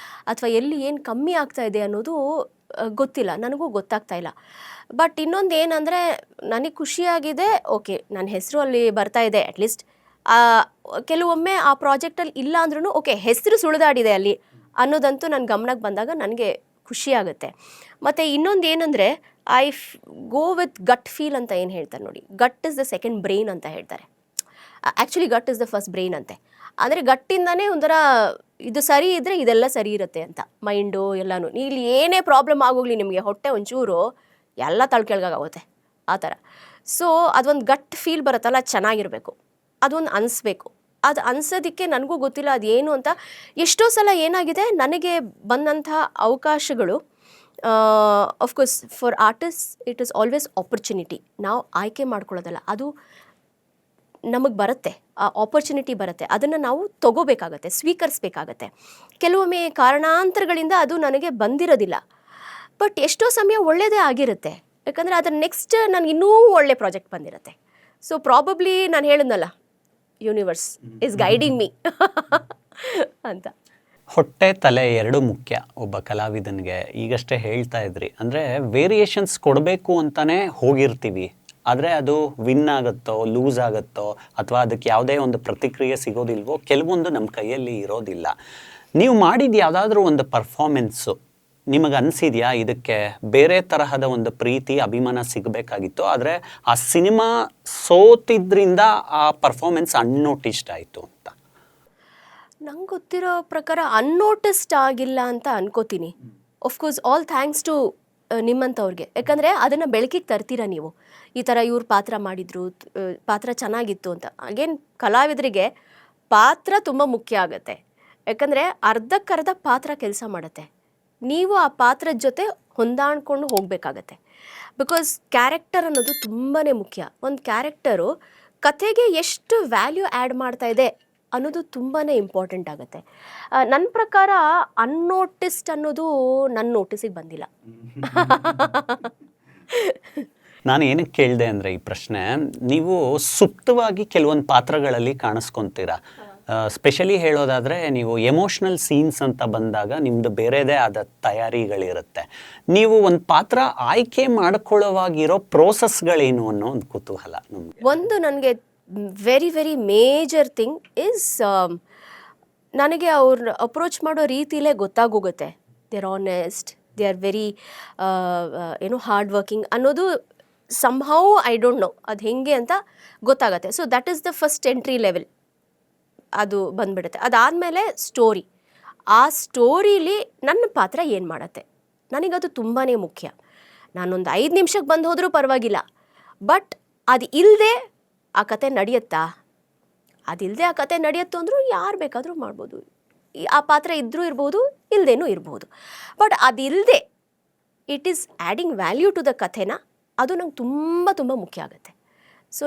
ಅಥವಾ ಎಲ್ಲಿ ಏನು ಕಮ್ಮಿ ಆಗ್ತಾ ಇದೆ ಅನ್ನೋದು ಗೊತ್ತಿಲ್ಲ, ನನಗೂ ಗೊತ್ತಾಗ್ತಾ ಇಲ್ಲ. ಬಟ್ ಇನ್ನೊಂದು ಏನಂದರೆ, ನನಗೆ ಖುಷಿಯಾಗಿದೆ, ಓಕೆ ನನ್ನ ಹೆಸರು ಅಲ್ಲಿ ಬರ್ತಾ ಇದೆ. ಅಟ್ಲೀಸ್ಟ್ ಕೆಲವೊಮ್ಮೆ ಆ ಪ್ರಾಜೆಕ್ಟಲ್ಲಿ ಇಲ್ಲ ಅಂದ್ರೂ ಓಕೆ ಹೆಸರು ಸುಳಿದಾಡಿದೆ ಅಲ್ಲಿ ಅನ್ನೋದಂತೂ ನನ್ನ ಗಮನಕ್ಕೆ ಬಂದಾಗ ನನಗೆ ಖುಷಿಯಾಗುತ್ತೆ. ಮತ್ತು ಇನ್ನೊಂದು ಏನಂದರೆ, ಗೋ ವಿತ್ ಗಟ್ ಫೀಲ್ ಅಂತ ಏನು ಹೇಳ್ತಾರೆ ನೋಡಿ, gut is the second brain ಅಂತ ಹೇಳ್ತಾರೆ. Actually gut is the first brain ಅಂತೆ. ಅಂದರೆ ಗಟ್ಟಿಂದನೇ ಒಂಥರ ಇದು ಸರಿ ಇದ್ದರೆ ಇದೆಲ್ಲ ಸರಿ ಇರುತ್ತೆ ಅಂತ, ಮೈಂಡು ಎಲ್ಲನೂ. ಇಲ್ಲಿ ಏನೇ ಪ್ರಾಬ್ಲಮ್ ಆಗೋಗ್ಲಿ, ನಿಮಗೆ ಹೊಟ್ಟೆ ಒಂಚೂರು ಎಲ್ಲ ತಳ್ಕೆಳ್ಗಾಗುತ್ತೆ ಆ ಥರ. ಸೊ ಅದೊಂದು ಗಟ್ ಫೀಲ್ ಬರುತ್ತಲ್ಲ, ಚೆನ್ನಾಗಿರಬೇಕು, ಅದೊಂದು ಅನಿಸ್ಬೇಕು. ಅದು ಅನ್ಸೋದಕ್ಕೆ ನನಗೂ ಗೊತ್ತಿಲ್ಲ ಅದೇನು ಅಂತ. ಎಷ್ಟೋ ಸಲ ಏನಾಗಿದೆ, ನನಗೆ ಬಂದಂಥ ಅವಕಾಶಗಳು, of course for artist it is always opportunity. ನಾವು ಆಯ್ಕೆ ಮಾಡ್ಕೊಳ್ಳೋದಲ್ಲ, ಅದು ನಮಗೆ ಬರುತ್ತೆ, ಆ ಆಪರ್ಚುನಿಟಿ ಬರುತ್ತೆ, ಅದನ್ನು ನಾವು ತಗೋಬೇಕಾಗತ್ತೆ, ಸ್ವೀಕರಿಸ್ಬೇಕಾಗತ್ತೆ. ಕೆಲವೊಮ್ಮೆ ಕಾರಣಾಂತರಗಳಿಂದ ಅದು ನನಗೆ ಬಂದಿರೋದಿಲ್ಲ, ಬಟ್ ಎಷ್ಟೋ ಸಮಯ ಒಳ್ಳೆಯದೇ ಆಗಿರುತ್ತೆ. ಯಾಕಂದರೆ ಅದರ ನೆಕ್ಸ್ಟ್ ನನಗೆ ಇನ್ನೂ ಒಳ್ಳೆ ಪ್ರಾಜೆಕ್ಟ್ ಬಂದಿರುತ್ತೆ. ಸೊ ಪ್ರಾಬಬ್ಲಿ ನಾನು ಹೇಳಿದ್ನಲ್ಲ, ಯೂನಿವರ್ಸ್ ಇಸ್ ಗೈಡಿಂಗ್ ಮೀ ಅಂತ. ಹೊಟ್ಟೆ ತಲೆ ಎರಡೂ ಮುಖ್ಯ ಒಬ್ಬ ಕಲಾವಿದನಿಗೆ. ಈಗಷ್ಟೇ ಹೇಳ್ತಾ ಇದ್ರಿ, ಅಂದರೆ ವೇರಿಯೇಷನ್ಸ್ ಕೊಡಬೇಕು ಅಂತಲೇ ಹೋಗಿರ್ತೀವಿ, ಆದರೆ ಅದು ವಿನ್ ಆಗುತ್ತೋ ಲೂಸ್ ಆಗುತ್ತೋ ಅಥವಾ ಅದಕ್ಕೆ ಯಾವುದೇ ಒಂದು ಪ್ರತಿಕ್ರಿಯೆ ಸಿಗೋದಿಲ್ವೋ, ಕೆಲವೊಂದು ನಮ್ಮ ಕೈಯಲ್ಲಿ ಇರೋದಿಲ್ಲ. ನೀವು ಮಾಡಿದ ಯಾವುದಾದ್ರೂ ಒಂದು ಪರ್ಫಾರ್ಮೆನ್ಸು ನಿಮಗೆ ಅನಿಸಿದೆಯಾ, ಇದಕ್ಕೆ ಬೇರೆ ತರಹದ ಒಂದು ಪ್ರೀತಿ ಅಭಿಮಾನ ಸಿಗಬೇಕಾಗಿತ್ತು, ಆದರೆ ಆ ಸಿನಿಮಾ ಸೋತಿದ್ರಿಂದ ಆ ಪರ್ಫಾರ್ಮೆನ್ಸ್ ಅನ್ನೋಟಿಸ್ಡ್ ಆಯಿತು ಅಂತ? ನಂಗೆ ಗೊತ್ತಿರೋ ಪ್ರಕಾರ ಅನ್ನೋಟಿಸ್ಡ್ ಆಗಿಲ್ಲ ಅಂತ ಅನ್ಕೋತೀನಿ. ಆಫ್ಕೋರ್ಸ್ ಆಲ್ ಥ್ಯಾಂಕ್ಸ್ ಟು ನಿಮ್ಮಂಥವ್ರಿಗೆ. ಯಾಕಂದರೆ ಅದನ್ನು ಬೆಳಕಿಗೆ ತರ್ತೀರಾ ನೀವು, ಈ ಥರ ಇವ್ರು ಪಾತ್ರ ಮಾಡಿದರು, ಪಾತ್ರ ಚೆನ್ನಾಗಿತ್ತು ಅಂತ. ಅಗೇನ್ ಕಲಾವಿದರಿಗೆ ಪಾತ್ರ ತುಂಬ ಮುಖ್ಯ ಆಗುತ್ತೆ. ಯಾಕಂದರೆ ಅರ್ಧಕ್ಕರ್ಧ ಪಾತ್ರ ಕೆಲಸ ಮಾಡುತ್ತೆ, ನೀವು ಆ ಪಾತ್ರದ ಜೊತೆ ಹೊಂದಾಣಿಕೊಂಡು ಹೋಗಬೇಕಾಗತ್ತೆ. ಬಿಕಾಸ್ ಕ್ಯಾರೆಕ್ಟರ್ ಅನ್ನೋದು ತುಂಬಾ ಮುಖ್ಯ. ಒಂದು ಕ್ಯಾರೆಕ್ಟರು ಕಥೆಗೆ ಎಷ್ಟು ವ್ಯಾಲ್ಯೂ ಆ್ಯಡ್ ಮಾಡ್ತಾ ಇದೆ ಅನ್ನೋದು ತುಂಬಾ ಇಂಪಾರ್ಟೆಂಟ್ ಆಗುತ್ತೆ. ನನ್ನ ಪ್ರಕಾರ ಅನ್ನೋಟಿಸ್ಡ್ ಅನ್ನೋದು ನನ್ನ ನೋಟಿಸಿಗೆ ಬಂದಿಲ್ಲ. ನಾನು ಏನಕ್ಕೆ ಕೇಳಿದೆ ಅಂದರೆ ಈ ಪ್ರಶ್ನೆ, ನೀವು ಸುಪ್ತವಾಗಿ ಕೆಲವೊಂದು ಪಾತ್ರಗಳಲ್ಲಿ ಕಾಣಿಸ್ಕೊತೀರಾ. ಸ್ಪೆಷಲಿ ಹೇಳೋದಾದರೆ ನೀವು ಎಮೋಷ್ನಲ್ ಸೀನ್ಸ್ ಅಂತ ಬಂದಾಗ ನಿಮ್ಮದು ಬೇರೆದೇ ಆದ ತಯಾರಿಗಳಿರುತ್ತೆ. ನೀವು ಒಂದು ಪಾತ್ರ ಆಯ್ಕೆ ಮಾಡ್ಕೊಳ್ಳೋವಾಗಿರೋ ಪ್ರೋಸೆಸ್ಗಳೇನು ಅನ್ನೋ ಒಂದು ಕುತೂಹಲ ನಮಗೆ. ಒಂದು ನನಗೆ very very major thing is, ನನಗೆ ಅವ್ರ ಅಪ್ರೋಚ್ ಮಾಡೋ ರೀತಿಲೇ ಗೊತ್ತಾಗೋಗುತ್ತೆ. They are honest, they are very hard working ಅನ್ನೋದು ಸಮ್ಹೌ ಐ ಡೋಂಟ್ ನೋ ಅದು ಹೆಂಗೆ ಅಂತ ಗೊತ್ತಾಗುತ್ತೆ. So that is the first entry level, ಅದು ಬಂದ್ಬಿಡುತ್ತೆ. ಅದಾದಮೇಲೆ ಸ್ಟೋರಿ, ಆ ಸ್ಟೋರೀಲಿ ನನ್ನ ಪಾತ್ರ ಏನು ಮಾಡುತ್ತೆ, ನನಗದು ತುಂಬಾ ಮುಖ್ಯ. ನಾನೊಂದು 5 ನಿಮಿಷಕ್ಕೆ ಬಂದು ಹೋದರೂ ಪರವಾಗಿಲ್ಲ, ಬಟ್ ಅದು ಇಲ್ಲದೆ ಆ ಕತೆ ನಡೆಯುತ್ತಾ, ಅದಿಲ್ಲದೆ ಆ ಕತೆ ನಡೆಯುತ್ತೋ ಅಂದರೂ ಯಾರು ಬೇಕಾದರೂ ಮಾಡ್ಬೋದು. ಆ ಪಾತ್ರ ಇದ್ದರೂ ಇರ್ಬೋದು, ಇಲ್ಲದೇನೂ ಇರ್ಬೋದು. ಬಟ್ ಅದಿಲ್ಲದೆ it is adding value to the ಕಥೆನ, ಅದು ನಂಗೆ ತುಂಬ ತುಂಬ ಮುಖ್ಯ ಆಗುತ್ತೆ. ಸೊ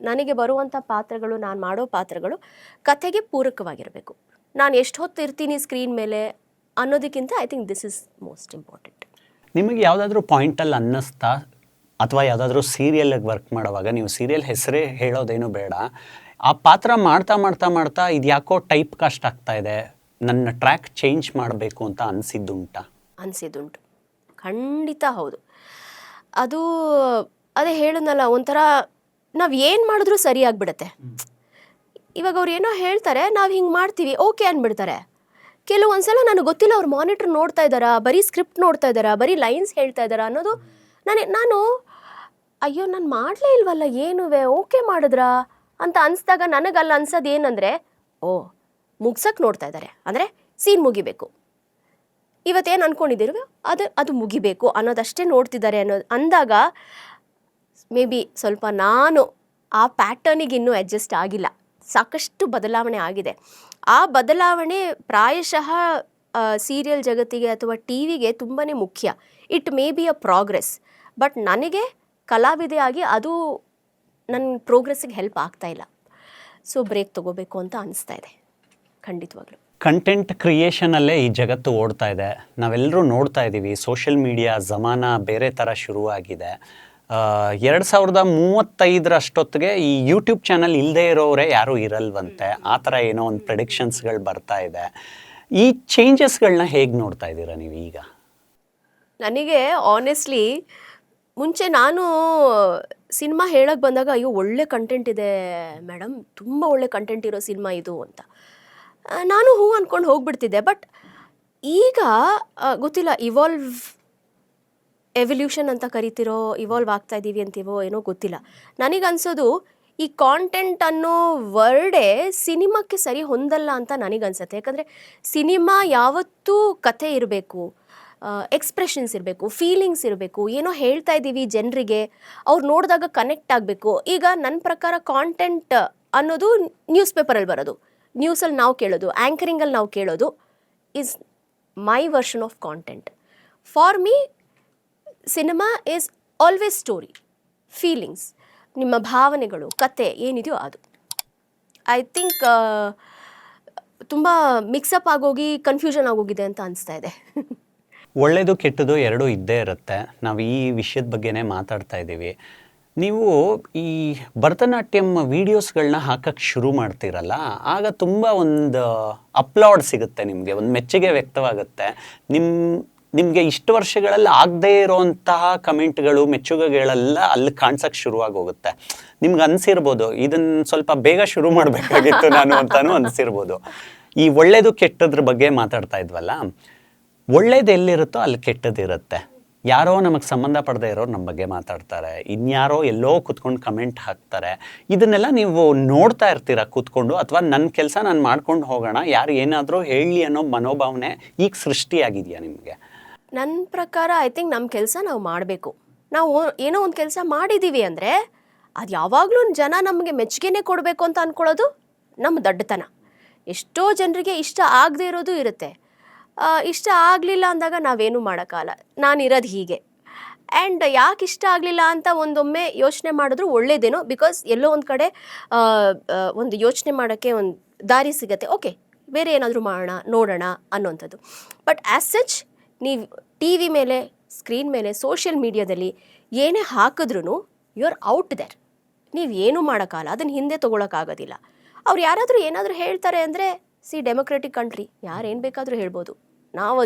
ನನಗೆ ಬರುವಂಥ ಪಾತ್ರಗಳು, ನಾನು ಮಾಡೋ ಪಾತ್ರಗಳು ಕಥೆಗೆ ಪೂರಕವಾಗಿರಬೇಕು. ನಾನು ಎಷ್ಟು ಹೊತ್ತು ಇರ್ತೀನಿ ಸ್ಕ್ರೀನ್ ಮೇಲೆ ಅನ್ನೋದಕ್ಕಿಂತ I think this is most important. ನಿಮಗೆ ಯಾವುದಾದ್ರೂ ಪಾಯಿಂಟಲ್ಲಿ ಅನ್ನಿಸ್ತಾ, ಅಥವಾ ಯಾವುದಾದ್ರೂ ಸೀರಿಯಲ್ಗೆ ವರ್ಕ್ ಮಾಡುವಾಗ, ನೀವು ಸೀರಿಯಲ್ ಹೆಸರೇ ಹೇಳೋದೇನು ಬೇಡ, ಆ ಪಾತ್ರ ಮಾಡ್ತಾ ಮಾಡ್ತಾ ಮಾಡ್ತಾ ಇದು ಯಾಕೋ ಟೈಪ್ ಕಾಸ್ಟ್ ಆಗ್ತಾ ಇದೆ, ನನ್ನ ಟ್ರ್ಯಾಕ್ ಚೇಂಜ್ ಮಾಡಬೇಕು ಅಂತ ಅನಿಸಿದ್ದುಂಟು. ಖಂಡಿತ ಹೌದು. ಅದೇ ಹೇಳಿದ್ನಲ್ಲ, ಒಂಥರ ನಾವು ಏನು ಮಾಡಿದ್ರೂ ಸರಿಯಾಗಿಬಿಡುತ್ತೆ. ಇವಾಗ ಅವ್ರು ಏನೋ ಹೇಳ್ತಾರೆ, ನಾವು ಹಿಂಗೆ ಮಾಡ್ತೀವಿ, ಓಕೆ ಅಂದ್ಬಿಡ್ತಾರೆ. ಕೆಲವೊಂದ್ಸಲ ನನಗೆ ಗೊತ್ತಿಲ್ಲ ಅವ್ರು ಮಾನಿಟ್ರ್ ನೋಡ್ತಾ ಇದ್ದಾರಾ, ಬರೀ ಸ್ಕ್ರಿಪ್ಟ್ ನೋಡ್ತಾ ಇದ್ದಾರಾ, ಬರೀ ಲೈನ್ಸ್ ಹೇಳ್ತಾ ಇದ್ದಾರಾ ಅನ್ನೋದು ನಾನು ಅಯ್ಯೋ ನಾನು ಮಾಡಲೇ ಇಲ್ವಲ್ಲ, ಏನುವೆ ಓಕೆ ಮಾಡಿದ್ರಾ ಅಂತ ಅನಿಸ್ದಾಗ ನನಗಲ್ಲ ಅನ್ಸೋದು ಏನಂದರೆ, ಮುಗ್ಸಕ್ಕೆ ನೋಡ್ತಾ ಇದ್ದಾರೆ, ಅಂದರೆ ಸೀನ್ ಮುಗಿಬೇಕು, ಇವತ್ತೇನು ಅಂದ್ಕೊಂಡಿದ್ದೀರೋ ಅದು ಮುಗಿಬೇಕು ಅನ್ನೋದಷ್ಟೇ ನೋಡ್ತಿದ್ದಾರೆ ಅಂದಾಗ ಮೇ ಬಿ ಸ್ವಲ್ಪ ನಾನು ಆ ಪ್ಯಾಟರ್ನಿಗೆ ಇನ್ನೂ ಅಡ್ಜಸ್ಟ್ ಆಗಿಲ್ಲ. ಸಾಕಷ್ಟು ಬದಲಾವಣೆ ಆಗಿದೆ. ಆ ಬದಲಾವಣೆ ಪ್ರಾಯಶಃ ಸೀರಿಯಲ್ ಜಗತ್ತಿಗೆ ಅಥವಾ ಟಿ ವಿಗೆ ತುಂಬಾ ಮುಖ್ಯ. It may be a progress, but ನನಗೆ ಕಲಾವಿದೆಯಾಗಿ ಅದು ನನ್ನ ಪ್ರೋಗ್ರೆಸ್ಸಿಗೆ ಹೆಲ್ಪ್ ಆಗ್ತಾ ಇಲ್ಲ. ಸೊ ಬ್ರೇಕ್ ತೊಗೋಬೇಕು ಅಂತ ಅನಿಸ್ತಾ ಇದೆ ಖಂಡಿತವಾಗ್ಲೂ. ಕಂಟೆಂಟ್ ಕ್ರಿಯೇಷನಲ್ಲೇ ಈ ಜಗತ್ತು ಓಡ್ತಾ ಇದೆ, ನಾವೆಲ್ಲರೂ ನೋಡ್ತಾ ಇದ್ದೀವಿ. ಸೋಷಿಯಲ್ ಮೀಡಿಯಾ ಜಮಾನ ಬೇರೆ ಥರ ಶುರುವಾಗಿದೆ. 2035 ಈ ಯೂಟ್ಯೂಬ್ ಚಾನಲ್ ಇಲ್ಲದೆ ಇರೋರೇ ಯಾರೂ ಇರಲ್ವಂತೆ, ಆ ಥರ ಏನೋ ಒಂದು ಪ್ರೆಡಿಕ್ಷನ್ಸ್ಗಳು ಬರ್ತಾ ಇದೆ. ಈ ಚೇಂಜಸ್ಗಳನ್ನ ಹೇಗೆ ನೋಡ್ತಾ ಇದ್ದೀರಾ ನೀವು ಈಗ? ನನಗೆ ಆನೆಸ್ಟ್ಲಿ ಮುಂಚೆ ನಾನು ಸಿನಿಮಾ ಹೇಳಕ್ಕೆ ಬಂದಾಗ ಅಯ್ಯೋ ಒಳ್ಳೆ ಕಂಟೆಂಟ್ ಇದೆ ಮೇಡಮ್, ತುಂಬ ಒಳ್ಳೆ ಕಂಟೆಂಟ್ ಇರೋ ಸಿನಿಮಾ ಇದು ಅಂತ ನಾನು ಅಂದ್ಕೊಂಡು ಹೋಗ್ಬಿಡ್ತಿದ್ದೆ. ಬಟ್ ಈಗ ಗೊತ್ತಿಲ್ಲ, ಎವಲ್ಯೂಷನ್ ಅಂತ ಕರಿತಿರೋ, ಇವಾಲ್ವ್ ಆಗ್ತಾ ಇದ್ದೀವಿ ಅಂತೀವೋ ಏನೋ ಗೊತ್ತಿಲ್ಲ. ನನಗನ್ಸೋದು ಈ ಕಾಂಟೆಂಟ್ ಅನ್ನೋ ವರ್ಡೇ ಸಿನಿಮಾಕ್ಕೆ ಸರಿ ಹೊಂದಲ್ಲ ಅಂತ ನನಗನ್ಸುತ್ತೆ. ಯಾಕಂದರೆ ಸಿನಿಮಾ ಯಾವತ್ತೂ ಕಥೆ ಇರಬೇಕು, ಎಕ್ಸ್ಪ್ರೆಷನ್ಸ್ ಇರಬೇಕು, ಫೀಲಿಂಗ್ಸ್ ಇರಬೇಕು, ಏನೋ ಹೇಳ್ತಾ ಇದ್ದೀವಿ ಜನರಿಗೆ, ಅವ್ರು ನೋಡಿದಾಗ ಕನೆಕ್ಟ್ ಆಗಬೇಕು. ಈಗ ನನ್ನ ಪ್ರಕಾರ ಕಾಂಟೆಂಟ್ ಅನ್ನೋದು ನ್ಯೂಸ್ ಪೇಪರಲ್ಲಿ ಬರೋದು, ನ್ಯೂಸಲ್ಲಿ ನಾವು ಕೇಳೋದು, ಆ್ಯಂಕರಿಂಗಲ್ಲಿ ನಾವು ಕೇಳೋದು is my version of content. For me cinema is always story, feelings, ನಿಮ್ಮ ಭಾವನೆಗಳು, ಕತೆ ಏನಿದೆಯೋ ಅದು. ಐ ಥಿಂಕ್ ತುಂಬ ಮಿಕ್ಸಪ್ ಆಗೋಗಿ ಕನ್ಫ್ಯೂಷನ್ ಆಗೋಗಿದೆ ಅಂತ ಅನಿಸ್ತಾ ಇದೆ. ಒಳ್ಳೆಯದು ಕೆಟ್ಟದು ಎರಡೂ ಇದ್ದೇ ಇರುತ್ತೆ. ನಾವು ಈ ವಿಷಯದ ಬಗ್ಗೆನೇ ಮಾತಾಡ್ತಾ ಇದ್ದೀವಿ. ನೀವು ಈ ಭರತನಾಟ್ಯಂ ವೀಡಿಯೋಸ್ಗಳನ್ನ ಹಾಕಕ್ಕೆ ಶುರು ಮಾಡ್ತೀರಲ್ಲ, ಆಗ ತುಂಬ ಒಂದು ಅಪ್ಲಾಡ್ ಸಿಗುತ್ತೆ, ನಿಮಗೆ ಒಂದು ಮೆಚ್ಚುಗೆ ವ್ಯಕ್ತವಾಗುತ್ತೆ. ನಿಮಗೆ ಇಷ್ಟು ವರ್ಷಗಳಲ್ಲಿ ಆಗದೇ ಇರೋಂತಹ ಕಮೆಂಟ್ಗಳು, ಮೆಚ್ಚುಗೆಗಳೆಲ್ಲ ಅಲ್ಲಿ ಕಾಣ್ಸಕ್ಕೆ ಶುರುವಾಗಿ ಹೋಗುತ್ತೆ. ನಿಮ್ಗೆ ಅನಿಸಿರ್ಬೋದು ಇದನ್ನು ಸ್ವಲ್ಪ ಬೇಗ ಶುರು ಮಾಡಬೇಕಾಗಿತ್ತು ನಾನು ಅಂತಲೂ ಅನಿಸಿರ್ಬೋದು. ಈ ಒಳ್ಳೇದು ಕೆಟ್ಟದ್ರ ಬಗ್ಗೆ ಮಾತಾಡ್ತಾ ಇದ್ವಲ್ಲ, ಒಳ್ಳೇದು ಎಲ್ಲಿರುತ್ತೋ ಅಲ್ಲಿ ಕೆಟ್ಟದಿರುತ್ತೆ. ಯಾರೋ ನಮಗೆ ಸಂಬಂಧ ಪಡದೇ ಇರೋರು ನಮ್ಮ ಬಗ್ಗೆ ಮಾತಾಡ್ತಾರೆ, ಇನ್ಯಾರೋ ಎಲ್ಲೋ ಕೂತ್ಕೊಂಡು ಕಮೆಂಟ್ ಹಾಕ್ತಾರೆ. ಇದನ್ನೆಲ್ಲ ನೀವು ನೋಡ್ತಾ ಇರ್ತೀರ ಕೂತ್ಕೊಂಡು, ಅಥವಾ ನನ್ನ ಕೆಲಸ ನಾನು ಮಾಡ್ಕೊಂಡು ಹೋಗೋಣ, ಯಾರು ಏನಾದರೂ ಹೇಳಿ ಅನ್ನೋ ಮನೋಭಾವನೆ ಈಗ ಸೃಷ್ಟಿಯಾಗಿದೆಯಾ ನಿಮಗೆ? ನನ್ನ ಪ್ರಕಾರ ಐ ಥಿಂಕ್ ನಮ್ಮ ಕೆಲಸ ನಾವು ಮಾಡಬೇಕು. ನಾವು ಏನೋ ಒಂದು ಕೆಲಸ ಮಾಡಿದ್ದೀವಿ ಅಂದರೆ ಅದು ಯಾವಾಗಲೂ ಜನ ನಮಗೆ ಮೆಚ್ಚುಗೆನೇ ಕೊಡಬೇಕು ಅಂತ ಅಂದ್ಕೊಳ್ಳೋದು ನಮ್ಮ ದಡ್ಡತನ. ಎಷ್ಟೋ ಜನರಿಗೆ ಇಷ್ಟ ಆಗದೆ ಇರೋದು ಇರುತ್ತೆ. ಇಷ್ಟ ಆಗಲಿಲ್ಲ ಅಂದಾಗ ನಾವೇನು ಮಾಡೋಕ್ಕಾಗಲ್ಲ. ನಾನಿರೋದು ಹೀಗೆ. ಆ್ಯಂಡ್ ಯಾಕೆ ಇಷ್ಟ ಆಗಲಿಲ್ಲ ಅಂತ ಒಂದೊಮ್ಮೆ ಯೋಚನೆ ಮಾಡಿದ್ರು ಒಳ್ಳೇದೇನೋ, ಬಿಕಾಸ್ ಎಲ್ಲೋ ಒಂದು ಕಡೆ ಒಂದು ಯೋಚನೆ ಮಾಡೋಕ್ಕೆ ಒಂದು ದಾರಿ ಸಿಗುತ್ತೆ. ಓಕೆ, ಬೇರೆ ಏನಾದರೂ ಮಾಡೋಣ, ನೋಡೋಣ ಅನ್ನೋಂಥದ್ದು. ಬಟ್ ಆ್ಯಸ್ ಸಚ್ ನೀವು ಟಿ ವಿ ಮೇಲೆ, ಸ್ಕ್ರೀನ್ ಮೇಲೆ, ಸೋಷಿಯಲ್ ಮೀಡಿಯಾದಲ್ಲಿ ಏನೇ ಹಾಕಿದ್ರೂ ಯು ಆರ್ ಔಟ್ ದೇರ್. ನೀವು ಏನೂ ಮಾಡೋಕ್ಕಾಗಲ್ಲ, ಅದನ್ನು ಹಿಂದೆ ತೊಗೊಳಕ್ಕಾಗೋದಿಲ್ಲ. ಅವ್ರು ಯಾರಾದರೂ ಏನಾದರೂ ಹೇಳ್ತಾರೆ ಅಂದರೆ, ಡೆಮೊಕ್ರೆಟಿಕ್ ಕಂಟ್ರಿ, ಯಾರೇನು ಬೇಕಾದರೂ ಹೇಳ್ಬೋದು.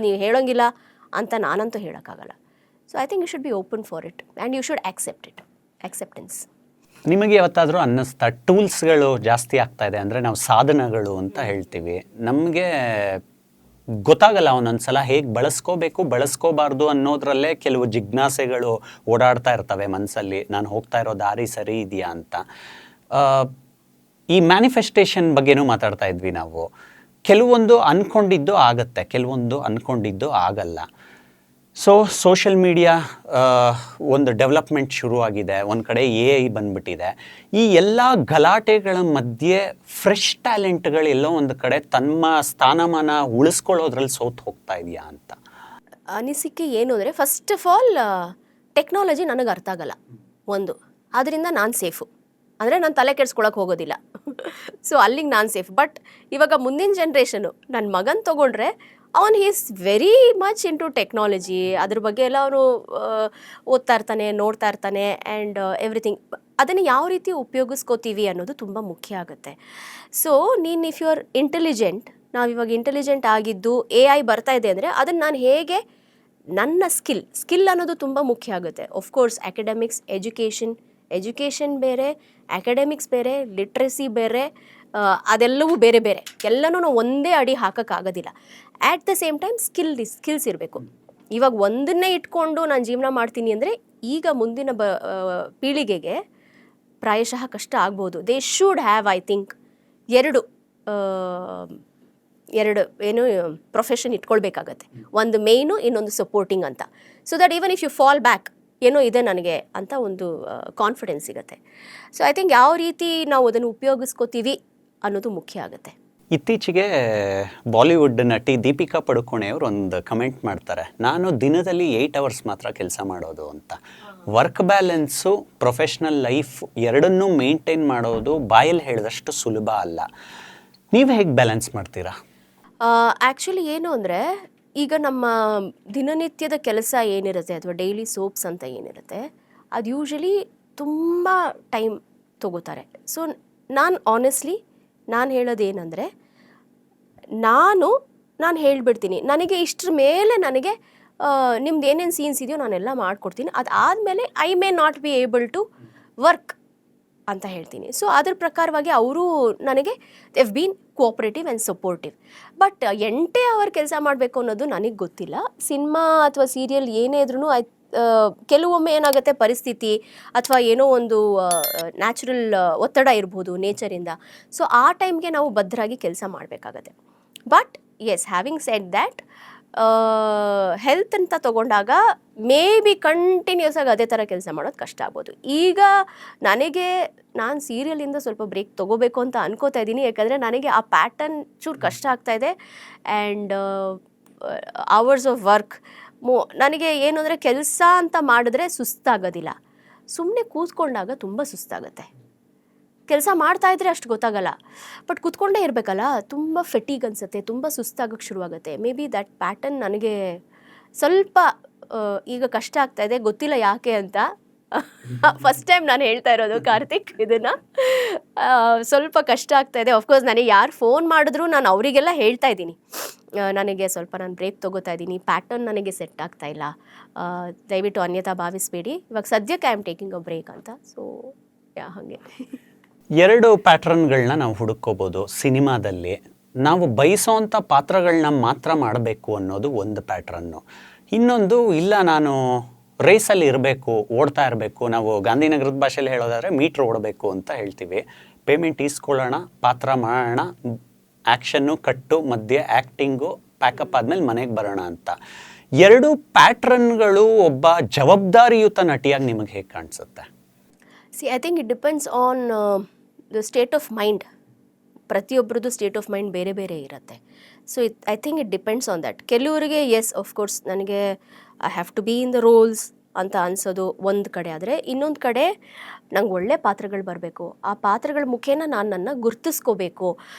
ನೀವು ಹೇಳೋಂಗಿಲ್ಲ ಅಂತ ನಾನಂತೂ ಹೇಳೋಕ್ಕಾಗಲ್ಲ. So I think you should be open for it and you should accept it, acceptance. ನಿಮಗೆ ಯಾವತ್ತಾದರೂ ಅನ್ನಿಸ್ತಾ ಟೂಲ್ಸ್ಗಳು ಜಾಸ್ತಿ ಆಗ್ತಾ ಇದೆ ಅಂದರೆ ನಾವು ಸಾಧನಗಳು ಅಂತ ಹೇಳ್ತೀವಿ, ನಮಗೆ ಗೊತ್ತಾಗಲ್ಲ ಒಂದೊಂದ್ಸಲ ಹೇಗೆ ಬಳಸ್ಕೋಬಾರ್ದು ಅನ್ನೋದ್ರಲ್ಲೇ ಕೆಲವು ಜಿಜ್ಞಾಸೆಗಳು ಓಡಾಡ್ತಾ ಇರ್ತವೆ ಮನಸ್ಸಲ್ಲಿ, ನಾನು ಹೋಗ್ತಾ ಇರೋ ದಾರಿ ಸರಿ ಇದೆಯಾ ಅಂತ. ಈ ಮ್ಯಾನಿಫೆಸ್ಟೇಷನ್ ಬಗ್ಗೆನೂ ಮಾತಾಡ್ತಾ ಇದ್ವಿ ನಾವು. ಕೆಲವೊಂದು ಅಂದ್ಕೊಂಡಿದ್ದು ಆಗುತ್ತೆ, ಕೆಲವೊಂದು ಅಂದ್ಕೊಂಡಿದ್ದು ಆಗಲ್ಲ. ಸೊ ಸೋಷಿಯಲ್ ಮೀಡಿಯಾ ಒಂದು ಡೆವಲಪ್ಮೆಂಟ್ ಶುರುವಾಗಿದೆ, ಒಂದು ಕಡೆ AI ಬಂದ್ಬಿಟ್ಟಿದೆ. ಈ ಎಲ್ಲ ಗಲಾಟೆಗಳ ಮಧ್ಯೆ ಫ್ರೆಶ್ ಟ್ಯಾಲೆಂಟ್ಗಳು ಎಲ್ಲೋ ಒಂದು ಕಡೆ ತಮ್ಮ ಸ್ಥಾನಮಾನ ಉಳಿಸ್ಕೊಳ್ಳೋದ್ರಲ್ಲಿ ಸೋತು ಹೋಗ್ತಾ ಇದೆಯಾ ಅಂತ ಅನಿಸಿಕೆ ಏನು ಅಂದರೆ, ಫಸ್ಟ್ ಆಫ್ ಆಲ್ ಟೆಕ್ನಾಲಜಿ ನನಗೆ ಅರ್ಥ ಆಗಲ್ಲ ಒಂದು, ಆದ್ದರಿಂದ ನಾನು ಸೇಫು. ಅಂದರೆ ನಾನು ತಲೆ ಕೆಡ್ಸ್ಕೊಳಕ್ಕೆ ಹೋಗೋದಿಲ್ಲ. ಸೊ ಅಲ್ಲಿಗೆ ನಾನು ಸೇಫ್. ಬಟ್ ಇವಾಗ ಮುಂದಿನ ಜನ್ರೇಷನು, ನನ್ನ ಮಗನ ತೊಗೊಂಡ್ರೆ ಅವನು is very much into technology. ಅದ್ರ ಬಗ್ಗೆ ಎಲ್ಲ ಅವನು ಓದ್ತಾ ಇರ್ತಾನೆ, ನೋಡ್ತಾ ಇರ್ತಾನೆ, ಆ್ಯಂಡ್ ಎವ್ರಿಥಿಂಗ್. ಅದನ್ನು ಯಾವ ರೀತಿ ಉಪಯೋಗಿಸ್ಕೋತೀವಿ ಅನ್ನೋದು ತುಂಬ ಮುಖ್ಯ ಆಗುತ್ತೆ. ಸೊ ನೀನು ಇಫ್ ಯು ಆರ್ ಇಂಟೆಲಿಜೆಂಟ್, ನಾವಿವಾಗ ಇಂಟೆಲಿಜೆಂಟ್ ಆಗಿದ್ದು AI ಬರ್ತಾ ಇದೆ ಅಂದರೆ ಅದನ್ನು ನಾನು ಹೇಗೆ ನನ್ನ ಸ್ಕಿಲ್ ಅನ್ನೋದು ತುಂಬ ಮುಖ್ಯ ಆಗುತ್ತೆ. ಆಫ್ಕೋರ್ಸ್ ಅಕಾಡೆಮಿಕ್ಸ್, ಎಜುಕೇಷನ್ ಬೇರೆ, ಅಕಾಡೆಮಿಕ್ಸ್ ಬೇರೆ, ಲಿಟ್ರಸಿ ಬೇರೆ, ಅದೆಲ್ಲವೂ ಬೇರೆ ಬೇರೆ. ಎಲ್ಲನೂ ನಾವು ಒಂದೇ ಅಡಿ ಹಾಕೋಕ್ಕಾಗೋದಿಲ್ಲ. At the same time skills ಇರಬೇಕು. ಇವಾಗ ಒಂದನ್ನೇ ಇಟ್ಕೊಂಡು ನಾನು ಜೀವನ ಮಾಡ್ತೀನಿ ಅಂದರೆ ಈಗ ಮುಂದಿನ ಪೀಳಿಗೆಗೆ ಪ್ರಾಯಶಃ ಕಷ್ಟ ಆಗ್ಬೋದು. They should have, I think, ಎರಡು ಏನು ಪ್ರೊಫೆಷನ್ ಇಟ್ಕೊಳ್ಬೇಕಾಗತ್ತೆ. ಒಂದು ಮೇಯ್ನು, ಇನ್ನೊಂದು ಸಪೋರ್ಟಿಂಗ್ ಅಂತ. So that even if you fall back, ಏನೋ ಇದೆ ನನಗೆ ಅಂತ ಒಂದು ಕಾನ್ಫಿಡೆನ್ಸ್ ಸಿಗುತ್ತೆ. ಸೊ ಐ ಥಿಂಕ್ ಯಾವ ರೀತಿ ನಾವು ಅದನ್ನು ಉಪಯೋಗಿಸ್ಕೋತೀವಿ ಅನ್ನೋದು ಮುಖ್ಯ ಆಗುತ್ತೆ. ಇತ್ತೀಚೆಗೆ ಬಾಲಿವುಡ್ ನಟಿ ದೀಪಿಕಾ ಪಡುಕೋಣೆಯವರು ಒಂದು ಕಮೆಂಟ್ ಮಾಡ್ತಾರೆ, ನಾನು ದಿನದಲ್ಲಿ 8 ಅವರ್ಸ್ ಮಾತ್ರ ಕೆಲಸ ಮಾಡೋದು ಅಂತ. ವರ್ಕ್ ಬ್ಯಾಲೆನ್ಸು, ಪ್ರೊಫೆಷ್ನಲ್ ಲೈಫ್ ಎರಡನ್ನೂ ಮೇಂಟೈನ್ ಮಾಡೋದು ಬಾಯಲ್ಲಿ ಹೇಳಿದಷ್ಟು ಸುಲಭ ಅಲ್ಲ. ನೀವು ಹೇಗೆ ಬ್ಯಾಲೆನ್ಸ್ ಮಾಡ್ತೀರಾ? ಆ್ಯಕ್ಚುಲಿ ಏನು ಅಂದರೆ, ಈಗ ನಮ್ಮ ದಿನನಿತ್ಯದ ಕೆಲಸ ಏನಿರುತ್ತೆ ಅಥವಾ ಡೈಲಿ ಸೋಪ್ಸ್ ಅಂತ ಏನಿರುತ್ತೆ, ಅದು ಯೂಶಲಿ ತುಂಬ ಟೈಮ್ ತೊಗೋತಾರೆ. ಸೊ ನಾನು ಆನೆಸ್ಟ್ಲಿ ನಾನು ಹೇಳೋದೇನೆಂದರೆ, ನಾನು ಹೇಳಿಬಿಡ್ತೀನಿ, ನನಗೆ ಇಷ್ಟರ ಮೇಲೆ ನನಗೆ ನಿಮ್ದು ಏನೇನು ಸೀನ್ಸ್ ಇದೆಯೋ ನಾನೆಲ್ಲ ಮಾಡಿಕೊಡ್ತೀನಿ, ಅದಾದಮೇಲೆ I may not be able to work ಅಂತ ಹೇಳ್ತೀನಿ. ಸೊ ಅದ್ರ ಪ್ರಕಾರವಾಗಿ ಅವರು ನನಗೆ they've been cooperative and supportive. But 8 hour ಕೆಲಸ ಮಾಡಬೇಕು ಅನ್ನೋದು ನನಗೆ ಗೊತ್ತಿಲ್ಲ. ಸಿನಿಮಾ ಅಥವಾ ಸೀರಿಯಲ್ ಏನೇ ಇದ್ರೂ ಕೆಲವೊಮ್ಮೆ ಏನಾಗುತ್ತೆ, ಪರಿಸ್ಥಿತಿ ಅಥವಾ ಏನೋ ಒಂದು ನ್ಯಾಚುರಲ್ ಒತ್ತಡ ಇರ್ಬೋದು ನೇಚರಿಂದ. ಸೊ ಆ ಟೈಮ್ಗೆ ನಾವು ಬದ್ಧರಾಗಿ ಕೆಲಸ ಮಾಡಬೇಕಾಗತ್ತೆ. But yes, having said that, health ಅಂತ ತೊಗೊಂಡಾಗ ಮೇ ಬಿ ಕಂಟಿನ್ಯೂಸ್ ಆಗಿ ಅದೇ ಥರ ಕೆಲಸ ಮಾಡೋದು ಕಷ್ಟ ಆಗ್ಬೋದು. ಈಗ ನಾನು ಸೀರಿಯಲಿಂದ ಸ್ವಲ್ಪ ಬ್ರೇಕ್ ತೊಗೋಬೇಕು ಅಂತ ಅನ್ಕೋತಾ ಇದ್ದೀನಿ. ಯಾಕಂದರೆ ನನಗೆ ಆ ಪ್ಯಾಟರ್ನ್ ಚೂರು ಕಷ್ಟ ಆಗ್ತಾಯಿದೆ. ಆ್ಯಂಡ್ ಅವರ್ಸ್ ಆಫ್ ವರ್ಕ್ ನನಗೆ ಏನು ಅಂದರೆ, ಕೆಲಸ ಅಂತ ಮಾಡಿದ್ರೆ ಸುಸ್ತಾಗೋದಿಲ್ಲ, ಸುಮ್ಮನೆ ಕೂತ್ಕೊಂಡಾಗ ತುಂಬ ಸುಸ್ತಾಗುತ್ತೆ. ಕೆಲಸ ಮಾಡ್ತಾಯಿದ್ರೆ ಅಷ್ಟು ಗೊತ್ತಾಗಲ್ಲ, ಬಟ್ ಕೂತ್ಕೊಂಡೇ ಇರಬೇಕಲ್ಲ, ತುಂಬ ಫೆಟೀಗ್ ಅನಿಸುತ್ತೆ, ತುಂಬ ಸುಸ್ತಾಗೋಕ್ಕೆ ಶುರುವಾಗುತ್ತೆ. ಮೇ ಬಿ ದಟ್ ಪ್ಯಾಟರ್ನ್ ನನಗೆ ಸ್ವಲ್ಪ ಈಗ ಕಷ್ಟ ಆಗ್ತಾಯಿದೆ, ಗೊತ್ತಿಲ್ಲ ಯಾಕೆ ಅಂತ. ಫಸ್ಟ್ ಟೈಮ್ ನಾನು ಹೇಳ್ತಾ ಇರೋದು ಕಾರ್ತಿಕ್ ಇದನ್ನು. ಸ್ವಲ್ಪ ಕಷ್ಟ ಆಗ್ತಾಯಿದೆ. ಆಫ್ಕೋರ್ಸ್ ನನಗೆ ಯಾರು ಫೋನ್ ಮಾಡಿದ್ರು ನಾನು ಅವರಿಗೆಲ್ಲ ಹೇಳ್ತಾ ಇದ್ದೀನಿ, ನನಗೆ ಸ್ವಲ್ಪ ನಾನು ಬ್ರೇಕ್ ತೊಗೋತಾ ಇದ್ದೀನಿ, ಪ್ಯಾಟರ್ನ್ ನನಗೆ ಸೆಟ್ ಆಗ್ತಾ ಇಲ್ಲ, ದಯವಿಟ್ಟು ಅನ್ಯತಾ ಭಾವಿಸಬೇಡಿ, ಇವಾಗ ಸದ್ಯಕ್ಕೆ I am taking a break ಅಂತ. ಸೊ ಹಾಗೆ 2 ಪ್ಯಾಟ್ರನ್ಗಳನ್ನ ನಾವು ಹುಡುಕೋಬೋದು ಸಿನಿಮಾದಲ್ಲಿ. ನಾವು ಬಯಸೋವಂಥ ಪಾತ್ರಗಳನ್ನ ಮಾತ್ರ ಮಾಡಬೇಕು ಅನ್ನೋದು ಒಂದು ಪ್ಯಾಟ್ರನ್ನು. ಇನ್ನೊಂದು, ಇಲ್ಲ ನಾನು ರೇಸಲ್ಲಿ ಇರಬೇಕು, ಓಡ್ತಾ ಇರಬೇಕು. ನಾವು ಗಾಂಧಿನಗರದ ಭಾಷೆಯಲ್ಲಿ ಹೇಳೋದಾದರೆ ಮೀಟ್ರ್ ಓಡಬೇಕು ಅಂತ ಹೇಳ್ತೀವಿ. ಪೇಮೆಂಟ್ ಈಸ್ಕೊಳ್ಳೋಣ, ಪಾತ್ರ ಮಾಡೋಣ, ಆ್ಯಕ್ಷನ್ನು, ಕಟ್ಟು, ಮಧ್ಯೆ ಆ್ಯಕ್ಟಿಂಗು, ಪ್ಯಾಕಪ್ ಆದಮೇಲೆ ಮನೆಗೆ ಬರೋಣ ಅಂತ. 2 ಪ್ಯಾಟ್ರನ್ಗಳು ಒಬ್ಬ ಜವಾಬ್ದಾರಿಯುತ ನಟಿಯಾಗಿ ನಿಮಗೆ ಹೇಗೆ ಕಾಣಿಸುತ್ತೆ? I think it depends on the state of mind. ಪ್ರತಿಯೊಬ್ಬರದ್ದು ಸ್ಟೇಟ್ ಆಫ್ ಮೈಂಡ್ ಬೇರೆ ಬೇರೆ ಇರುತ್ತೆ. So I think it depends on that. ಕೆಲವರಿಗೆ ಎಸ್, ಆಫ್ಕೋರ್ಸ್ ನನಗೆ I have to be in the roles, ಅಂತ ಅನ್ಸೋದು ಒಂದು ಕಡೆ ಆದರೆ, ಇನ್ನೊಂದು ಕಡೆ ನಂಗೆ ಒಳ್ಳೆ ಪಾತ್ರಗಳು ಬರಬೇಕು, ಆ ಪಾತ್ರಗಳ ಮುಖೇನ ನಾನು ನನ್ನ ಗುರ್ತಿಸ್ಕೋಬೇಕು.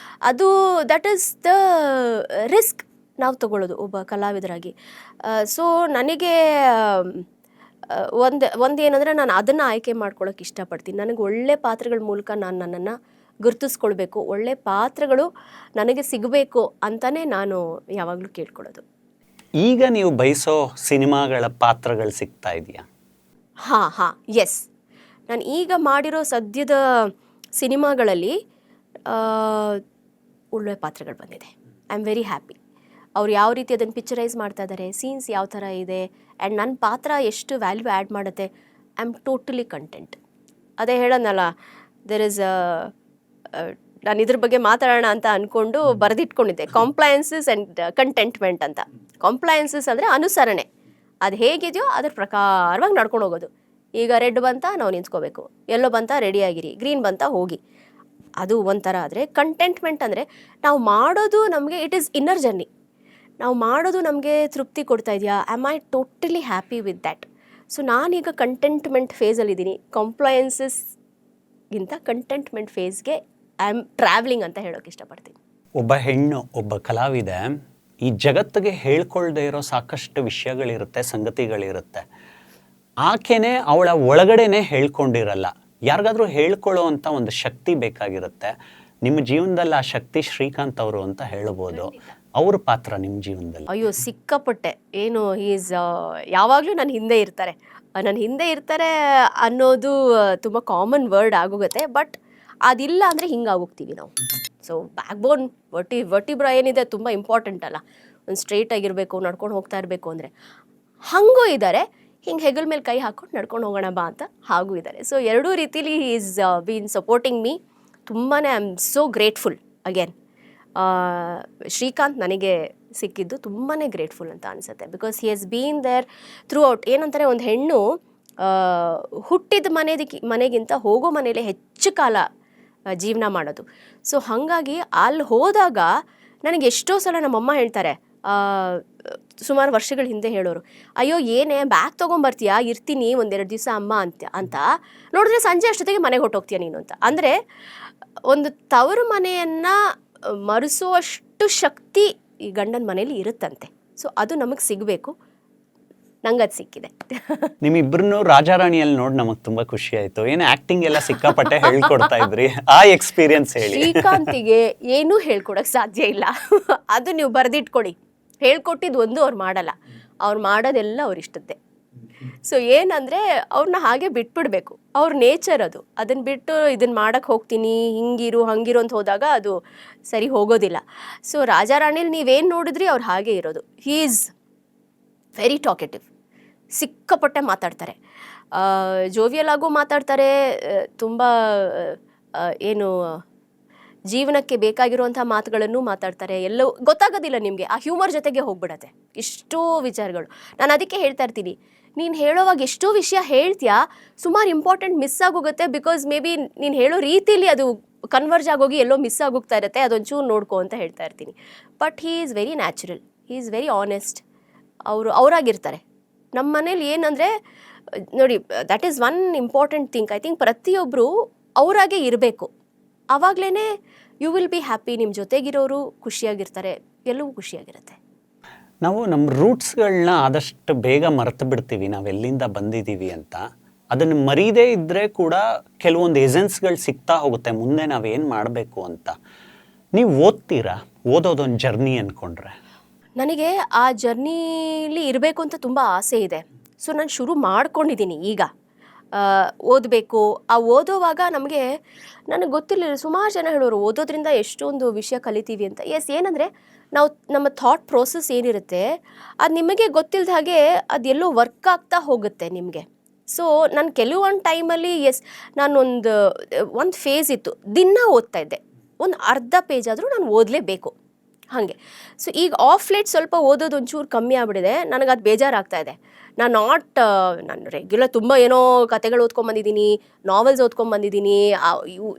ಅದು ದಟ್ ಈಸ್ ದ ರಿಸ್ಕ್ ನಾವು ತಗೊಳ್ಳೋದು ಒಬ್ಬ ಕಲಾವಿದರಾಗಿ. ಸೊ ನನಗೆ ಒಂದು ಏನಂದರೆ, ನಾನು ಅದನ್ನು ಆಯ್ಕೆ ಮಾಡ್ಕೊಳ್ಳೋಕೆ ಇಷ್ಟಪಡ್ತೀನಿ. ನನಗೆ ಒಳ್ಳೆ ಪಾತ್ರಗಳ ಮೂಲಕ ನಾನು ನನ್ನನ್ನು ಗುರ್ತಿಸ್ಕೊಳ್ಬೇಕು, ಒಳ್ಳೆ ಪಾತ್ರಗಳು ನನಗೆ ಸಿಗಬೇಕು ಅಂತಲೇ ನಾನು ಯಾವಾಗಲೂ ಕೇಳ್ಕೊಳ್ಳೋದು. ಈಗ ನೀವು ಬಯಸೋ ಸಿನಿಮಾಗಳ ಪಾತ್ರಗಳು ಸಿಗ್ತಾ ಇದೆಯಾ? ಹಾಂ ಎಸ್. ನಾನು ಈಗ ಮಾಡಿರೋ ಸದ್ಯದ ಸಿನಿಮಾಗಳಲ್ಲಿ ಒಳ್ಳೆ ಪಾತ್ರಗಳು ಬಂದಿದೆ. I am very happy. ಅವ್ರು ಯಾವ ರೀತಿ ಅದನ್ನು ಪಿಕ್ಚರೈಸ್ ಮಾಡ್ತಾ ಇದ್ದಾರೆ, ಸೀನ್ಸ್ ಯಾವ ಥರ ಇದೆ, ಆ್ಯಂಡ್ ನನ್ನ ಪಾತ್ರ ಎಷ್ಟು ವ್ಯಾಲ್ಯೂ ಆ್ಯಡ್ ಮಾಡುತ್ತೆ, ಐ ಆಮ್ ಟೋಟಲಿ ಕಂಟೆಂಟ್. ಅದೇ ಹೇಳೋನಲ್ಲ, ದೆರ್ ಇಸ್ ನಾನು ಇದ್ರ ಬಗ್ಗೆ ಮಾತಾಡೋಣ ಅಂತ ಅಂದ್ಕೊಂಡು ಬರೆದಿಟ್ಕೊಂಡಿದ್ದೆ, ಕಾಂಪ್ಲಯನ್ಸಸ್ ಆ್ಯಂಡ್ ಕಂಟೆಂಟ್ಮೆಂಟ್ ಅಂತ. ಕಾಂಪ್ಲಯನ್ಸಸ್ ಅಂದರೆ ಅನುಸರಣೆ, ಅದು ಹೇಗಿದೆಯೋ ಅದ್ರ ಪ್ರಕಾರವಾಗಿ ನಡ್ಕೊಂಡು ಹೋಗೋದು. ಈಗ ರೆಡ್ ಬಂತ ನಾವು ನಿಂತ್ಕೋಬೇಕು, ಎಲ್ಲೋ ಬಂತ ರೆಡಿಯಾಗಿರಿ, ಗ್ರೀನ್ ಬಂತ ಹೋಗಿ, ಅದು ಒಂಥರ. ಆದರೆ ಕಂಟೆಂಟ್ಮೆಂಟ್ ಅಂದರೆ ನಾವು ಮಾಡೋದು ನಮಗೆ ಇಟ್ ಈಸ್ ಇನ್ನರ್ ಜರ್ನಿ. ನಾವು ಮಾಡೋದು ನಮಗೆ ತೃಪ್ತಿ ಕೊಡ್ತಾ ಇದೆಯಾ, am I totally happy with that. So ನಾನೀಗ ಕಂಟೆಂಟ್ಮೆಂಟ್ ಫೇಸಲ್ಲಿದ್ದೀನಿ. ಕಾಂಪ್ಲಯನ್ಸಸ್ಗಿಂತ ಕಂಟೆಂಟ್ಮೆಂಟ್ ಫೇಸ್ಗೆ ಐ ಆಮ್ ಟ್ರಾವೆಲಿಂಗ್ ಅಂತ ಹೇಳೋಕೆ ಇಷ್ಟಪಡ್ತೀನಿ. ಒಬ್ಬ ಹೆಣ್ಣು, ಒಬ್ಬ ಕಲಾವಿದೆ ಈ ಜಗತ್ತಿಗೆ ಹೇಳ್ಕೊಳ್ದೇ ಇರೋ ಸಾಕಷ್ಟು ವಿಷಯಗಳಿರುತ್ತೆ, ಸಂಗತಿಗಳಿರುತ್ತೆ. ಆಕೆನೇ ಅವಳ ಒಳಗಡೆನೆ ಹೇಳ್ಕೊಂಡಿರಲ್ಲ. ಯಾರಿಗಾದ್ರೂ ಹೇಳ್ಕೊಳ್ಳೋ ಅಂತ ಒಂದು ಶಕ್ತಿ ಬೇಕಾಗಿರುತ್ತೆ. ನಿಮ್ಮ ಜೀವನದಲ್ಲಿ ಆ ಶಕ್ತಿ ಶ್ರೀಕಾಂತ್ ಅವರು ಅಂತ ಹೇಳ್ಬೋದು. ಅವ್ರ ಪಾತ್ರ ನಿಮ್ಮ ಜೀವನದಲ್ಲಿ? ಅಯ್ಯೋ ಸಿಕ್ಕಾಪಟ್ಟೆ. ಏನು, ಈಸ್ ಯಾವಾಗಲೂ ನನ್ನ ಹಿಂದೆ ಇರ್ತಾರೆ ಅನ್ನೋದು ತುಂಬ ಕಾಮನ್ ವರ್ಡ್ ಆಗೋಗುತ್ತೆ. ಬಟ್ ಅದಿಲ್ಲ ಅಂದರೆ ಹಿಂಗಾಗೋಗ್ತೀವಿ ನಾವು. ಸೊ ಬ್ಯಾಕ್ ಬೋನ್ ವರ್ಟಿಬ್ರಾ ಏನಿದೆ ತುಂಬ ಇಂಪಾರ್ಟೆಂಟ್ ಅಲ್ಲ. ಒಂದು ಸ್ಟ್ರೈಟ್ ಆಗಿರಬೇಕು, ನಡ್ಕೊಂಡು ಹೋಗ್ತಾ ಇರಬೇಕು ಅಂದರೆ. ಹಾಗೂ ಇದ್ದಾರೆ, ಹಿಂಗೆ ಹೆಗಲ್ ಮೇಲೆ ಕೈ ಹಾಕ್ಕೊಂಡು ನಡ್ಕೊಂಡು ಹೋಗೋಣ ಬಾ ಅಂತ ಹಾಗೂ ಇದ್ದಾರೆ. ಸೊ ಎರಡೂ ರೀತಿಲಿ ಈಸ್ ಬೀನ್ ಸಪೋರ್ಟಿಂಗ್ ಮೀ. ತುಂಬಾ I am so grateful again. Srikanth ನನಗೆ ಸಿಕ್ಕಿದ್ದು ತುಂಬಾ ಗ್ರೇಟ್ಫುಲ್ ಅಂತ ಅನಿಸುತ್ತೆ. Because he has been there throughout. ಏನಂತಾರೆ, ಒಂದು ಹೆಣ್ಣು ಹುಟ್ಟಿದ ಮನೆಗಿಂತ ಹೋಗೋ ಮನೇಲೆ ಹೆಚ್ಚು ಕಾಲ ಜೀವನ ಮಾಡೋದು. ಸೊ ಹಾಗಾಗಿ ಅಲ್ಲಿ ಹೋದಾಗ ನನಗೆ ಎಷ್ಟೋ ಸಲ ನಮ್ಮಮ್ಮ ಹೇಳ್ತಾರೆ, ಸುಮಾರು ವರ್ಷಗಳ ಹಿಂದೆ ಹೇಳೋರು, ಅಯ್ಯೋ ಏನೇ ಬ್ಯಾಗ್ ತೊಗೊಂಬರ್ತೀಯಾ, ಇರ್ತೀನಿ ಒಂದೆರಡು ದಿವಸ ಅಮ್ಮ ಅಂತ ನೋಡಿದ್ರೆ ಸಂಜೆ ಅಷ್ಟೊತ್ತಿಗೆ ಮನೆಗೆ ಹೊಟ್ಟೋಗ್ತೀಯ ನೀನು ಅಂತ. ಅಂದರೆ ಒಂದು ತವರು ಮನೆಯನ್ನು ಮರೆಸುವಷ್ಟು ಶಕ್ತಿ ಈ ಗಂಡನ ಮನೇಲಿ ಇರುತ್ತಂತೆ. ಸೊ ಅದು ನಮಗೆ ಸಿಗಬೇಕು. ನಂಗದು ಸಿಕ್ಕಿದೆ. ನಿಮ್ಮಿಬ್ರನ್ನೂ ರಾಜಾರಾಣಿಯಲ್ಲಿ ನೋಡಿ ನಮಗೆ ತುಂಬಾ ಖುಷಿ ಆಯ್ತು. ಏನು ಆಕ್ಟಿಂಗ್ ಎಲ್ಲ ಸಿಕ್ಕಾಪಟ್ಟೆ ಹೇಳ್ಕೊಡ್ತಾ ಇದ್ರಿ, ಆ ಎಕ್ಸ್ಪೀರಿಯನ್ಸ್ ಹೇಳಿ. ಶ್ರೀಕಾಂತಿಗೆ ಏನೂ ಹೇಳ್ಕೊಡಕ್ ಸಾಧ್ಯ ಇಲ್ಲ. ಅದು ನೀವು ಬರೆದಿಟ್ಕೊಡಿ. ಹೇಳ್ಕೊಟ್ಟಿದ್ದು ಒಂದು ಅವ್ರು ಮಾಡಲ್ಲ, ಅವ್ರು ಮಾಡೋದೆಲ್ಲ ಅವ್ರ ಇಷ್ಟದ್ದೇ. ಸೊ ಏನಂದರೆ ಅವ್ರನ್ನ ಹಾಗೆ ಬಿಟ್ಬಿಡ್ಬೇಕು, ಅವ್ರ ನೇಚರ್ ಅದು. ಅದನ್ನು ಬಿಟ್ಟು ಇದನ್ನು ಮಾಡೋಕ್ಕೆ ಹೋಗ್ತೀನಿ, ಹಿಂಗಿರು ಹಂಗಿರು ಅಂತ ಹೋದಾಗ ಅದು ಸರಿ ಹೋಗೋದಿಲ್ಲ. ಸೊ ರಾಜಾರಾಣಿಲಿ ನೀವೇನು ನೋಡಿದ್ರಿ ಅವ್ರು ಹಾಗೆ ಇರೋದು. ಹೀ ಈಸ್ ವೆರಿ ಟಾಕೆಟಿವ್. ಸಿಕ್ಕಾಪಟ್ಟೆ ಮಾತಾಡ್ತಾರೆ, ಜೋವಿಯಲ್ ಆಗೋ ಮಾತಾಡ್ತಾರೆ. ತುಂಬ ಏನು ಜೀವನಕ್ಕೆ ಬೇಕಾಗಿರುವಂಥ ಮಾತುಗಳನ್ನು ಮಾತಾಡ್ತಾರೆ. ಎಲ್ಲವೂ ಗೊತ್ತಾಗೋದಿಲ್ಲ ನಿಮಗೆ, ಆ ಹ್ಯೂಮರ್ ಜೊತೆಗೆ ಹೋಗ್ಬಿಡತ್ತೆ ಎಷ್ಟೋ ವಿಚಾರಗಳು. ನಾನು ಅದಕ್ಕೆ ಹೇಳ್ತಾ ಇರ್ತೀನಿ, ನೀನು ಹೇಳೋವಾಗ ಎಷ್ಟೋ ವಿಷಯ ಹೇಳ್ತೀಯಾ, ಸುಮಾರು ಇಂಪಾರ್ಟೆಂಟ್ ಮಿಸ್ ಆಗೋಗುತ್ತೆ. ಬಿಕಾಸ್ ಮೇ ಬಿ ನೀನು ಹೇಳೋ ರೀತಿಯಲ್ಲಿ ಅದು ಕನ್ವರ್ಜ್ ಆಗೋಗಿ ಎಲ್ಲೋ ಮಿಸ್ ಆಗೋಗ್ತಾ ಇರುತ್ತೆ, ಅದೊಂಚೂರು ನೋಡ್ಕೊ ಅಂತ ಹೇಳ್ತಾ ಇರ್ತೀನಿ. But he is very natural, he is very honest. ಅವರಾಗಿರ್ತಾರೆ. ನಮ್ಮ ಮನೇಲಿ ಏನಂದರೆ ನೋಡಿ, that is one important thing. I think ಪ್ರತಿಯೊಬ್ಬರು ಅವರಾಗೆ ಇರಬೇಕು. ಆವಾಗಲೇ ಯು ವಿಲ್ ಬಿ ಹ್ಯಾಪಿ. ನಿಮ್ಮ ಜೊತೆಗಿರೋರು ಖುಷಿಯಾಗಿರ್ತಾರೆ, ಎಲ್ಲವೂ ಖುಷಿಯಾಗಿರುತ್ತೆ. ನಾವು ನಮ್ಮ ರೂಟ್ಸ್ಗಳನ್ನ ಆದಷ್ಟು ಬೇಗ ಮರೆತು ಬಿಡ್ತೀವಿ, ನಾವೆಲ್ಲಿಂದ ಬಂದಿದ್ದೀವಿ ಅಂತ. ಅದನ್ನು ಮರೀದೇ ಇದ್ದರೆ ಕೂಡ ಕೆಲವೊಂದು ಎಸೆನ್ಸ್ಗಳು ಸಿಗ್ತಾ ಹೋಗುತ್ತೆ ಮುಂದೆ ನಾವೇನು ಮಾಡಬೇಕು ಅಂತ. ನೀವು ಓದ್ತೀರಾ? ಓದೋದೊಂದು ಜರ್ನಿ ಅಂದ್ಕೊಂಡ್ರೆ ನನಗೆ ಆ ಜರ್ನಿಲಿ ಇರಬೇಕು ಅಂತ ತುಂಬ ಆಸೆ ಇದೆ. ಸೊ ನಾನು ಶುರು ಮಾಡ್ಕೊಂಡಿದ್ದೀನಿ ಈಗ ಓದಬೇಕು. ಆ ಓದೋವಾಗ ನನಗೆ ಗೊತ್ತಿರಲಿಲ್ಲ, ಸುಮಾರು ಜನ ಹೇಳೋರು ಓದೋದ್ರಿಂದ ಎಷ್ಟೊಂದು ವಿಷಯ ಕಲಿತೀವಿ ಅಂತ. ಎಸ್, ಏನಂದರೆ ನಾವು ನಮ್ಮ ಥಾಟ್ ಪ್ರೋಸೆಸ್ ಏನಿರುತ್ತೆ ಅದು ನಿಮಗೆ ಗೊತ್ತಿಲ್ಲದ ಹಾಗೆ ಅದೆಲ್ಲೋ ವರ್ಕ್ ಆಗ್ತಾ ಹೋಗುತ್ತೆ ನಿಮಗೆ. ಸೊ ನಾನು ಕೆಲವೊಂದು ಟೈಮಲ್ಲಿ ಒಂದು ಫೇಸ್ ಇತ್ತು, ದಿನ ಓದ್ತಾ ಇದ್ದೆ, ಒಂದು ಅರ್ಧ ಪೇಜ್ ಆದರೂ ನಾನು ಓದಲೇಬೇಕು ಹಾಗೆ. ಸೊ ಈಗ ಆಫ್ ಲೇಟ್ ಸ್ವಲ್ಪ ಓದೋದು ಒಂಚೂರು ಕಮ್ಮಿ ಆಗ್ಬಿಟ್ಟಿದೆ. ನನಗೆ ಅದು ಬೇಜಾರಾಗ್ತಾ ಇದೆ. ನಾನು ರೆಗ್ಯುಲರ್ ತುಂಬ ಏನೋ ಕತೆಗಳು ಓದ್ಕೊಂಬಂದಿದ್ದೀನಿ, ನಾವೆಲ್ಸ್ ಓದ್ಕೊಂಬಂದಿದ್ದೀನಿ.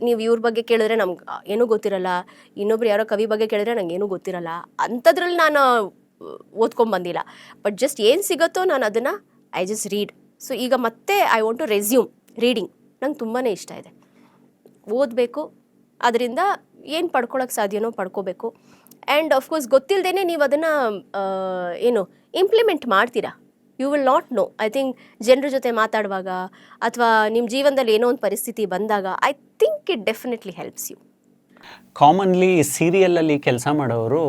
ನೀವು ಇವ್ರ ಬಗ್ಗೆ ಕೇಳಿದ್ರೆ ನಮ್ಗೆ ಏನೂ ಗೊತ್ತಿರಲ್ಲ, ಇನ್ನೊಬ್ರು ಯಾರೋ ಕವಿ ಬಗ್ಗೆ ಕೇಳಿದ್ರೆ ನಂಗೆ ಏನೂ ಗೊತ್ತಿರಲ್ಲ. ಅಂಥದ್ರಲ್ಲಿ ನಾನು ಓದ್ಕೊಂಬಂದಿಲ್ಲ. ಬಟ್ ಜಸ್ಟ್ ಏನು ಸಿಗುತ್ತೋ ನಾನು ಅದನ್ನು ಐ ಜಸ್ಟ್ ರೀಡ್. ಸೊ ಈಗ ಮತ್ತೆ I want to resume reading. ನಂಗೆ ತುಂಬಾ ಇಷ್ಟ ಇದೆ, ಓದಬೇಕು, ಅದರಿಂದ ಏನು ಪಡ್ಕೊಳಕ್ಕೆ ಸಾಧ್ಯನೋ ಪಡ್ಕೋಬೇಕು. ಆ್ಯಂಡ್ ಅಫ್ಕೋರ್ಸ್ ಗೊತ್ತಿಲ್ಲದೇ ನೀವು ಅದನ್ನು ಏನು ಇಂಪ್ಲಿಮೆಂಟ್ ಮಾಡ್ತೀರಾ, you will not know. I think ಜನರ ಜೊತೆ ಮಾತಾಡುವಾಗ ಅಥವಾ ನಿಮ್ಮ ಜೀವನದಲ್ಲಿ ಏನೋ ಒಂದು ಪರಿಸ್ಥಿತಿ ಬಂದಾಗ I think it definitely helps you. Commonly ಸೀರಿಯಲಲ್ಲಿ ಕೆಲಸ ಮಾಡೋರು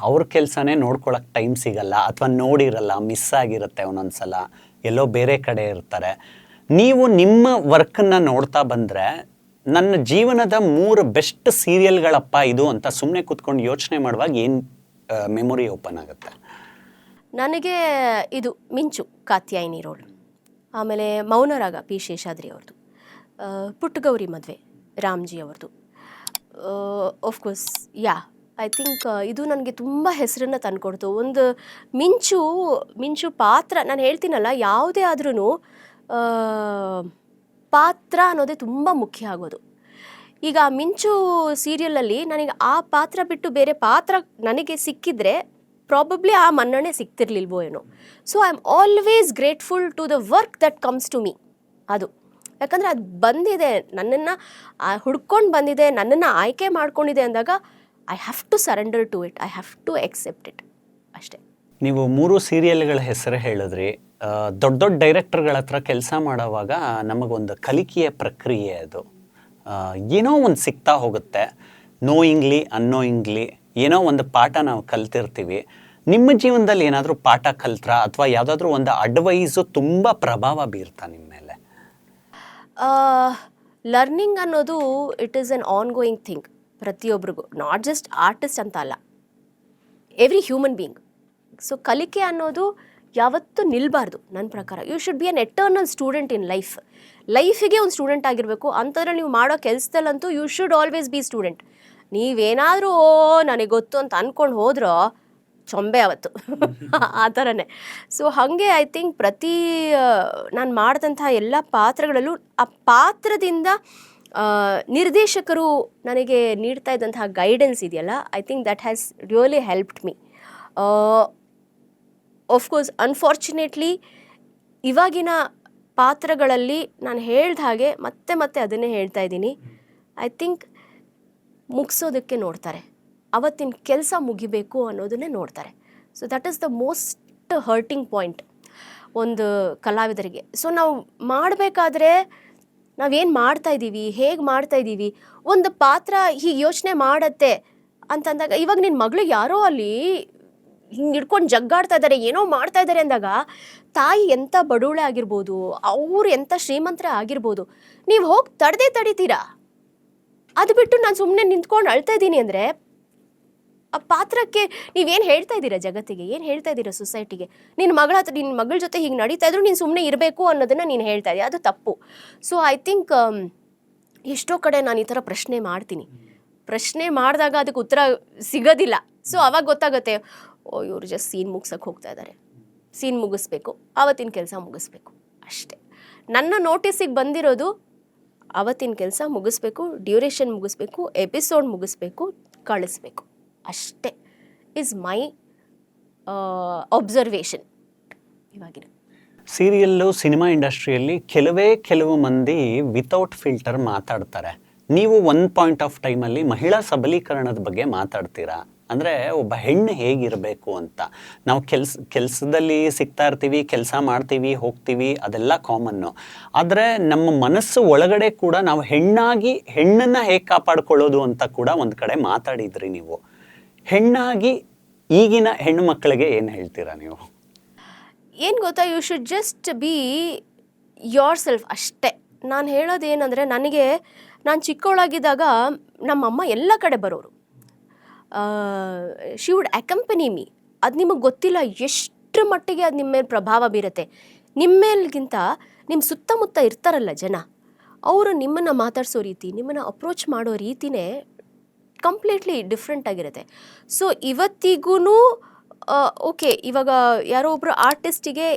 ಅವ್ರ ಕೆಲಸನೇ ನೋಡ್ಕೊಳಕ್ಕೆ ಟೈಮ್ ಸಿಗಲ್ಲ, ಅಥವಾ ನೋಡಿರಲ್ಲ, ಮಿಸ್ ಆಗಿರುತ್ತೆ ಒಂದೊಂದು ಸಲ, ಎಲ್ಲೋ ಬೇರೆ ಕಡೆ ಇರ್ತಾರೆ. ನೀವು ನಿಮ್ಮ ವರ್ಕನ್ನು ನೋಡ್ತಾ ಬಂದರೆ ನನ್ನ ಜೀವನದ 3 ಬೆಸ್ಟ್ ಸೀರಿಯಲ್ಗಳಪ್ಪ ಇದು ಅಂತ ಸುಮ್ಮನೆ ಕೂತ್ಕೊಂಡು ಯೋಚನೆ ಮಾಡುವಾಗ ಏನು ಮೆಮೊರಿ ಓಪನ್ ಆಗುತ್ತೆ? ನನಗೆ ಇದು ಮಿಂಚು ಕಾತ್ಯಾಯಿನಿ ರೋಲ್, ಆಮೇಲೆ ಮೌನರಾಗ ಪಿ ಶೇಷಾದ್ರಿ ಅವ್ರದ್ದು, ಪುಟ್ಟಗೌರಿ ಮದುವೆ ರಾಮ್ಜಿ ಅವ್ರದ್ದು. ಆಫ್ಕೋರ್ಸ್ ಐ ಥಿಂಕ್ ಇದು ನನಗೆ ತುಂಬ ಹೆಸರನ್ನು ತಂದುಕೊಡ್ತು. ಒಂದು ಮಿಂಚು ಪಾತ್ರ, ನಾನು ಹೇಳ್ತೀನಲ್ಲ, ಯಾವುದೇ ಆದ್ರೂ ಪಾತ್ರ ಅನ್ನೋದೇ ತುಂಬ ಮುಖ್ಯ ಆಗೋದು. ಈಗ ಆ ಮಿಂಚು ಸೀರಿಯಲಲ್ಲಿ ನನಗೆ ಆ ಪಾತ್ರ ಬಿಟ್ಟು ಬೇರೆ ಪಾತ್ರ ನನಗೆ ಸಿಕ್ಕಿದ್ರೆ ಪ್ರಾಬಬ್ಲಿ ಆ ಮನ್ನಣೆ ಸಿಗ್ತಿರ್ಲಿಲ್ವೋ ಏನೋ. So I am always grateful to the work that comes to me. ಅದು ಯಾಕಂದರೆ ಅದು ಬಂದಿದೆ, ನನ್ನನ್ನು ಹುಡ್ಕೊಂಡು ಬಂದಿದೆ, ನನ್ನನ್ನು ಆಯ್ಕೆ ಮಾಡ್ಕೊಂಡಿದೆ ಅಂದಾಗ I have to surrender to it, I have to accept it, ಅಷ್ಟೇ. ನೀವು 3 ಸೀರಿಯಲ್ಗಳ ಹೆಸರು ಹೇಳಿದ್ರಿ. ದೊಡ್ಡ ದೊಡ್ಡ ಡೈರೆಕ್ಟರ್ಗಳ ಹತ್ರ ಕೆಲಸ ಮಾಡೋವಾಗ ನಮಗೊಂದು ಕಲಿಕೆಯ ಪ್ರಕ್ರಿಯೆ ಅದು. ಏನೋ ಒಂದು ಸಿಗ್ತಾ ಹೋಗುತ್ತೆ, ನೋಯಿಂಗ್ಲಿ ಅನ್ನೋಯಿಂಗ್ಲಿ ಏನೋ ಒಂದು ಪಾಠ ನಾವು ಕಲ್ತಿರ್ತೀವಿ. ನಿಮ್ಮ ಜೀವನದಲ್ಲಿ ಏನಾದರೂ ಪಾಠ ಕಲ್ತ್ರಾ, ಅಥವಾ ಯಾವುದಾದ್ರೂ ಒಂದು ಅಡ್ವೈಸು ತುಂಬ ಪ್ರಭಾವ ಬೀರ್ತಾ ನಿಮ್ಮ ಮೇಲೆ? ಲರ್ನಿಂಗ್ ಅನ್ನೋದು it is an on going thing ಪ್ರತಿಯೊಬ್ಬರಿಗೂ, ನಾಟ್ ಜಸ್ಟ್ ಆರ್ಟಿಸ್ಟ್ ಅಂತ ಅಲ್ಲ, ಎವ್ರಿ ಹ್ಯೂಮನ್ ಬೀಯಿಂಗ್. ಸೊ ಕಲಿಕೆ ಅನ್ನೋದು ಯಾವತ್ತೂ ನಿಲ್ಲಬಾರ್ದು ನನ್ನ ಪ್ರಕಾರ. You should be an eternal student in ಲೈಫಿಗೆ ಒಂದು ಸ್ಟೂಡೆಂಟ್ ಆಗಿರಬೇಕು. ಅಂಥದ್ರಲ್ಲಿ ನೀವು ಮಾಡೋ ಕೆಲಸದಲ್ಲಂತೂ you should always be student. ನೀವೇನಾದರೂ ನನಗೆ ಗೊತ್ತು ಅಂತ ಅಂದ್ಕೊಂಡು ಹೋದ್ರೋ ಚೊಂಬೆ ಅವತ್ತು ಆ ಥರನೇ. ಸೊ ಹಾಗೆ ಐ ಥಿಂಕ್ ನಾನು ಮಾಡಿದಂಥ ಎಲ್ಲ ಪಾತ್ರಗಳಲ್ಲೂ ಆ ಪಾತ್ರದಿಂದ ನಿರ್ದೇಶಕರು ನನಗೆ ನೀಡ್ತಾ ಇದ್ದಂತಹ ಗೈಡೆನ್ಸ್ ಇದೆಯಲ್ಲ, I think that has really helped me. Of course unfortunately ಇವಾಗಿನ ಪಾತ್ರಗಳಲ್ಲಿ ನಾನು ಹೇಳ್ದ ಹಾಗೆ ಮತ್ತೆ ಮತ್ತೆ ಅದನ್ನೇ ಹೇಳ್ತಾ ಇದ್ದೀನಿ, ಐ ಥಿಂಕ್ ಮುಗಿಸೋದಕ್ಕೆ ನೋಡ್ತಾರೆ, ಅವತ್ತಿನ ಕೆಲಸ ಮುಗಿಬೇಕು ಅನ್ನೋದನ್ನೇ ನೋಡ್ತಾರೆ. So that is the most hurting point ಒಂದು ಕಲಾವಿದರಿಗೆ. ಸೊ ನಾವು ಮಾಡಬೇಕಾದ್ರೆ ನಾವೇನು ಮಾಡ್ತಾಯಿದ್ದೀವಿ, ಹೇಗೆ ಮಾಡ್ತಾಯಿದ್ದೀವಿ, ಒಂದು ಪಾತ್ರ ಹೀಗೆ ಯೋಚನೆ ಮಾಡತ್ತೆ ಅಂತಂದಾಗ, ಇವಾಗ ನಿನ್ನ ಮಗಳಿಗೆ ಯಾರೋ ಅಲ್ಲಿ ಹಿಂಗೆ ಹಿಡ್ಕೊಂಡು ಜಗ್ಗಾಡ್ತಾ ಇದ್ದಾರೆ, ಏನೋ ಮಾಡ್ತಾ ಇದ್ದಾರೆ ಅಂದಾಗ, ತಾಯಿ ಎಂಥ ಬಡವಳೆ ಆಗಿರ್ಬೋದು, ಅವ್ರು ಎಂಥ ಶ್ರೀಮಂತರೇ ಆಗಿರ್ಬೋದು, ನೀವು ಹೋಗಿ ತಡಿತೀರಾ. ಅದು ಬಿಟ್ಟು ನಾನು ಸುಮ್ಮನೆ ನಿಂತ್ಕೊಂಡು ಅಳ್ತಾ ಇದ್ದೀನಿ ಅಂದರೆ ಆ ಪಾತ್ರಕ್ಕೆ ನೀವೇನು ಹೇಳ್ತಾ ಇದ್ದೀರಾ, ಜಗತ್ತಿಗೆ ಏನು ಹೇಳ್ತಾ ಇದ್ದೀರಾ, ಸೊಸೈಟಿಗೆ? ನಿನ್ನ ಮಗಳ ಜೊತೆ ಹೀಗೆ ನಡೀತಾ ಇದ್ರು ನೀನು ಸುಮ್ಮನೆ ಇರಬೇಕು ಅನ್ನೋದನ್ನು ನೀನು ಹೇಳ್ತಾ ಇದೆಯಾ, ಅದು ತಪ್ಪು. ಸೊ ಐ ಥಿಂಕ್ ಎಷ್ಟೋ ಕಡೆ ನಾನು ಈ ಥರ ಪ್ರಶ್ನೆ ಮಾಡ್ತೀನಿ, ಪ್ರಶ್ನೆ ಮಾಡಿದಾಗ ಅದಕ್ಕೆ ಉತ್ತರ ಸಿಗೋದಿಲ್ಲ. ಸೊ ಅವಾಗ ಗೊತ್ತಾಗುತ್ತೆ, ಓ ಇವರು ಜಸ್ಟ್ ಸೀನ್ ಮುಗ್ಸಕ್ಕೆ ಹೋಗ್ತಾ ಇದ್ದಾರೆ, ಸೀನ್ ಮುಗಿಸ್ಬೇಕು, ಆವತ್ತಿನ ಕೆಲಸ ಮುಗಿಸ್ಬೇಕು ಅಷ್ಟೇ. ನನ್ನ ನೋಟಿಸಿಗೆ ಬಂದಿರೋದು ಅವತ್ತಿನ ಕೆಲಸ ಮುಗಿಸ್ಬೇಕು, ಡ್ಯೂರೇಷನ್ ಮುಗಿಸ್ಬೇಕು, ಎಪಿಸೋಡ್ ಮುಗಿಸ್ಬೇಕು, ಕಳಿಸ್ಬೇಕು ಅಷ್ಟೇ ಇಸ್ ಮೈ ಅಬ್ಸರ್ವೇಷನ್ ಇವಾಗಿನ. ಸೀರಿಯಲ್ಲು, ಸಿನಿಮಾ ಇಂಡಸ್ಟ್ರಿಯಲ್ಲಿ ಕೆಲವು ಮಂದಿ ವಿತೌಟ್ ಫಿಲ್ಟರ್ ಮಾತಾಡ್ತಾರೆ. ನೀವು ಒಂದು ಪಾಯಿಂಟ್ ಆಫ್ ಟೈಮಲ್ಲಿ ಮಹಿಳಾ ಸಬಲೀಕರಣದ ಬಗ್ಗೆ ಮಾತಾಡ್ತೀರಾ. ಅಂದರೆ ಒಬ್ಬ ಹೆಣ್ಣು ಹೇಗಿರಬೇಕು ಅಂತ. ನಾವು ಕೆಲಸದಲ್ಲಿ ಸಿಗ್ತಾ ಇರ್ತೀವಿ, ಕೆಲಸ ಮಾಡ್ತೀವಿ, ಹೋಗ್ತೀವಿ, ಅದೆಲ್ಲ ಕಾಮನ್ನು. ಆದರೆ ನಮ್ಮ ಮನಸ್ಸು ಒಳಗಡೆ ಕೂಡ ನಾವು ಹೆಣ್ಣನ್ನು ಹೇಗೆ ಕಾಪಾಡ್ಕೊಳ್ಳೋದು ಅಂತ ಕೂಡ ಒಂದು ಕಡೆ ಮಾತಾಡಿದ್ರಿ ನೀವು. ಹೆಣ್ಣಾಗಿ ಈಗಿನ ಹೆಣ್ಣು ಮಕ್ಕಳಿಗೆ ಏನು ಹೇಳ್ತೀರಾ ನೀವು? ಏನು ಗೊತ್ತಾ, you should just be yourself ಅಷ್ಟೇ. ನಾನು ಹೇಳೋದೇನೆಂದರೆ, ನಾನು ಚಿಕ್ಕವಳಾಗಿದ್ದಾಗ ನಮ್ಮಮ್ಮ ಎಲ್ಲ ಕಡೆ ಬರೋರು, ಶಿ ವುಡ್ ಅಕಂಪನಿ ಮೀ. ಅದು ನಿಮಗೆ ಗೊತ್ತಿಲ್ಲ ಎಷ್ಟರ ಮಟ್ಟಿಗೆ ಅದು ನಿಮ್ಮ ಮೇಲೆ ಪ್ರಭಾವ ಬೀರುತ್ತೆ. ನಿಮ್ಮ ಮೇಲ್ಗಿಂತ ನಿಮ್ಮ ಸುತ್ತಮುತ್ತ ಇರ್ತಾರಲ್ಲ ಜನ, ಅವರು ನಿಮ್ಮನ್ನು ಮಾತಾಡಿಸೋ ರೀತಿ, ನಿಮ್ಮನ್ನು ಅಪ್ರೋಚ್ ಮಾಡೋ ರೀತಿನೇ ಕಂಪ್ಲೀಟ್ಲಿ ಡಿಫ್ರೆಂಟ್ ಆಗಿರುತ್ತೆ. ಸೊ ಇವತ್ತಿಗೂ ಓಕೆ, ಇವಾಗ ಯಾರೋ ಒಬ್ಬರು ಆರ್ಟಿಸ್ಟಿಗೆ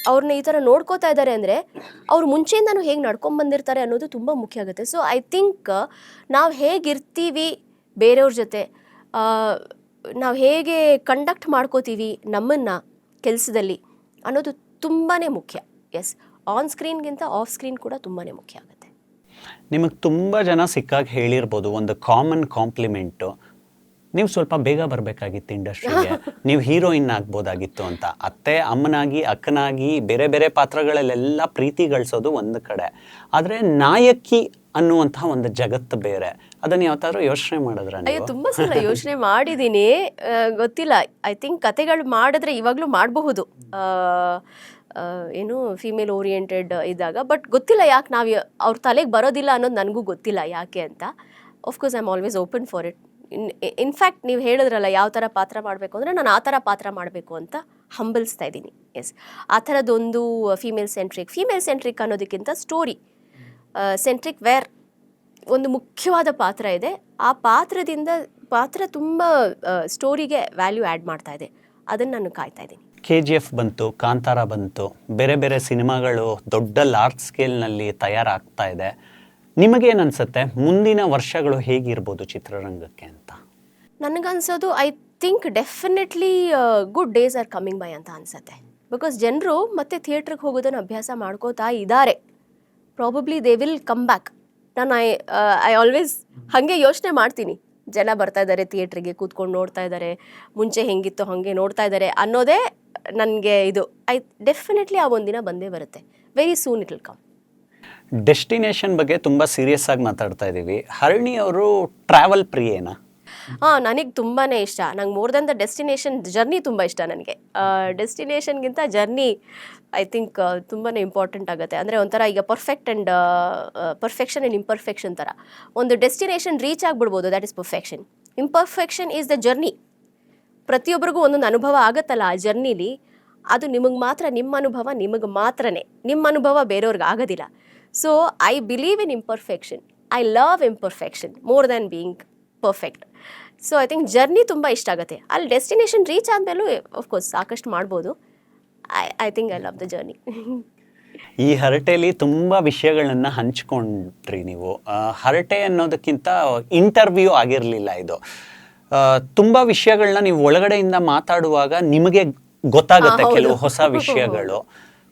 ಅವ್ರನ್ನ ಈ ಥರ ನೋಡ್ಕೋತಾ ಇದ್ದಾರೆ ಅಂದರೆ ಅವ್ರು ಮುಂಚೆಯಿಂದನೂ ಹೇಗೆ ನಡ್ಕೊಂಬಂದಿರ್ತಾರೆ ಅನ್ನೋದು ತುಂಬ ಮುಖ್ಯ ಆಗುತ್ತೆ. ಸೊ ಐ ಥಿಂಕ್ ನಾವು ಹೇಗಿರ್ತೀವಿ ಬೇರೆಯವ್ರ ಜೊತೆ, ನಾವು ಹೇಗೆ ಕಂಡಕ್ಟ್ ಮಾಡ್ಕೋತೀವಿ ನಮ್ಮನ್ನು ಕೆಲಸದಲ್ಲಿ ಅನ್ನೋದು ತುಂಬಾ ಮುಖ್ಯ. ಎಸ್, ಆನ್ ಸ್ಕ್ರೀನ್ಗಿಂತ ಆಫ್ ಸ್ಕ್ರೀನ್ ಕೂಡ ತುಂಬಾ ಮುಖ್ಯ ಆಗುತ್ತೆ. ನಿಮಗೆ ತುಂಬ ಜನ ಸಿಕ್ಕಾಗ ಹೇಳಿರ್ಬೋದು, ಒಂದು ಕಾಮನ್ ಕಾಂಪ್ಲಿಮೆಂಟು, ನೀವು ಸ್ವಲ್ಪ ಬೇಗ ಬರಬೇಕಾಗಿತ್ತು ಇಂಡಸ್ಟ್ರಿಗೆ, ನೀವು ಹೀರೋಯಿನ್ ಆಗ್ಬೋದಾಗಿತ್ತು ಅಂತ. ಅತ್ತೆ ಅಮ್ಮನಾಗಿ, ಅಕ್ಕನಾಗಿ, ಬೇರೆ ಬೇರೆ ಪಾತ್ರಗಳಲ್ಲೆಲ್ಲ ಪ್ರೀತಿ ಗಳಿಸೋದು ಒಂದು ಕಡೆ, ಆದರೆ ನಾಯಕಿ ಅನ್ನುವಂತಹ ಒಂದು ಜಗತ್ತು ಬೇರೆ. ಅದನ್ನು ಯಾವತ್ತಾದ್ರೂ ಯೋಚನೆ ಮಾಡಿದ್ರೆ? ಅಯ್ಯೋ, ತುಂಬ ಸಲ ಯೋಚನೆ ಮಾಡಿದ್ದೀನಿ, ಗೊತ್ತಿಲ್ಲ. ಐ ಥಿಂಕ್ ಕತೆಗಳು ಮಾಡಿದ್ರೆ ಇವಾಗಲೂ ಮಾಡಬಹುದು, ಏನು ಫೀಮೇಲ್ ಓರಿಯೆಂಟೆಡ್ ಇದ್ದಾಗ. ಬಟ್ ಗೊತ್ತಿಲ್ಲ ಯಾಕೆ ನಾವು ಅವ್ರ ತಲೆಗೆ ಬರೋದಿಲ್ಲ ಅನ್ನೋದು ನನಗೂ ಗೊತ್ತಿಲ್ಲ ಯಾಕೆ ಅಂತ. Of course I am always open for it. In fact ನೀವು ಹೇಳಿದ್ರಲ್ಲ ಯಾವ ಥರ ಪಾತ್ರ ಮಾಡಬೇಕು ಅಂದರೆ, ನಾನು ಆ ಥರ ಪಾತ್ರ ಮಾಡಬೇಕು ಅಂತ ಹಂಬಲಿಸ್ತಾ ಇದ್ದೀನಿ. ಎಸ್, ಆ ಥರದೊಂದು ಫೀಮೇಲ್ ಸೆಂಟ್ರಿಕ್ ಅನ್ನೋದಕ್ಕಿಂತ ಸ್ಟೋರಿ ಸೆಂಟ್ರಿಕ್, ವೇರ್ ಒಂದು ಮುಖ್ಯವಾದ ಪಾತ್ರ ಇದೆ. ಆ ಪಾತ್ರ ತುಂಬ ಸ್ಟೋರಿಗೆ ವ್ಯಾಲ್ಯೂ ಆ್ಯಡ್ ಮಾಡ್ತಾ ಇದೆ. ಅದನ್ನು ನಾನು ಕಾಯ್ತಾ ಇದ್ದೀನಿ. KGF ಬಂತು, ಕಾಂತಾರ ಬಂತು, ಬೇರೆ ಬೇರೆ ಸಿನಿಮಾಗಳು ದೊಡ್ಡ ಲಾರ್ಜ್ ಸ್ಕೇಲ್ನಲ್ಲಿ ತಯಾರಾಗ್ತಾ ಇದೆ. ನಿಮಗೇನನ್ಸುತ್ತೆ ಮುಂದಿನ ವರ್ಷಗಳು ಹೇಗಿರ್ಬೋದು ಚಿತ್ರರಂಗಕ್ಕೆ ಅಂತ? ನನಗನ್ಸೋದು I think definitely good days are coming by ಅಂತ ಅನ್ಸುತ್ತೆ. ಬಿಕಾಸ್ ಜನರು ಮತ್ತೆ ಥಿಯೇಟ್ರಿಗೆ ಹೋಗೋದನ್ನು ಅಭ್ಯಾಸ ಮಾಡ್ಕೋತಾ ಇದ್ದಾರೆ. Probably they will come back. ನಾನು ಐ ಆಲ್ವೇಸ್ ಹಾಗೆ ಯೋಚನೆ ಮಾಡ್ತೀನಿ, ಜನ ಬರ್ತಾ ಇದ್ದಾರೆ ಥಿಯೇಟ್ರಿಗೆ, ಕೂತ್ಕೊಂಡು ನೋಡ್ತಾ ಇದ್ದಾರೆ, ಮುಂಚೆ ಹೆಂಗಿತ್ತು ಹಾಗೆ ನೋಡ್ತಾ ಇದ್ದಾರೆ ಅನ್ನೋದೇ ನನಗೆ ಇದು. ಡೆಫಿನೆಟ್ಲಿ ಆ ಒಂದಿನ ಬಂದೇ ಬರುತ್ತೆ. Very soon it will come. Destination ಬಗ್ಗೆ ತುಂಬ ಸೀರಿಯಸ್ ಆಗಿ ಮಾತಾಡ್ತಾ ಇದ್ದೀವಿ. ಹರಿಣಿ ಅವರು ಟ್ರಾವೆಲ್ ಪ್ರಿಯೇನಾ? ನನಗೆ ತುಂಬಾ ಇಷ್ಟ. ನಂಗೆ more than the destination, journey ತುಂಬ ಇಷ್ಟ ನನಗೆ. ಡೆಸ್ಟಿನೇಷನ್ಗಿಂತ ಜರ್ನಿ ಐ ಥಿಂಕ್ ತುಂಬಾ ಇಂಪಾರ್ಟೆಂಟ್ ಆಗುತ್ತೆ. ಅಂದರೆ ಒಂಥರ ಈಗ ಪರ್ಫೆಕ್ಷನ್ ಆ್ಯಂಡ್ ಇಂಪರ್ಫೆಕ್ಷನ್ ಥರ. ಒಂದು ಡೆಸ್ಟಿನೇಷನ್ ರೀಚ್ ಆಗಿಬಿಡ್ಬೋದು, that is perfection. Imperfection is the journey. ಪ್ರತಿಯೊಬ್ಬರಿಗೂ ಒಂದೊಂದು ಅನುಭವ ಆಗುತ್ತಲ್ಲ ಆ ಜರ್ನಿಲಿ, ಅದು ನಿಮಗೆ ಮಾತ್ರ, ನಿಮ್ಮ ಅನುಭವ ನಿಮಗೆ ಮಾತ್ರನೇ, ನಿಮ್ಮ ಅನುಭವ ಬೇರೆಯವ್ರಿಗೆ ಆಗೋದಿಲ್ಲ. So I believe in imperfection. I love imperfection more than being perfect. So I think journey ತುಂಬ ಇಷ್ಟ ಆಗುತ್ತೆ. ಅಲ್ಲಿ ಡೆಸ್ಟಿನೇಷನ್ ರೀಚ್ ಆದಮೇಲೂ ಆಫ್ಕೋರ್ಸ್ ಸಾಕಷ್ಟು ಮಾಡ್ಬೋದು. I think I love the journey. ಈ ಹರಟೆಯಲ್ಲಿ ತುಂಬ ವಿಷಯಗಳನ್ನು ಹಂಚ್ಕೊಂಡ್ರಿ ನೀವು. ಹರಟೆ ಅನ್ನೋದಕ್ಕಿಂತ ಇಂಟರ್ವ್ಯೂ ಆಗಿರಲಿಲ್ಲ ಇದು. ತುಂಬ ವಿಷಯಗಳನ್ನ ನೀವು ಒಳಗಡೆಯಿಂದ ಮಾತಾಡುವಾಗ ನಿಮಗೆ ಗೊತ್ತಾಗುತ್ತೆ ಕೆಲವು ಹೊಸ ವಿಷಯಗಳು.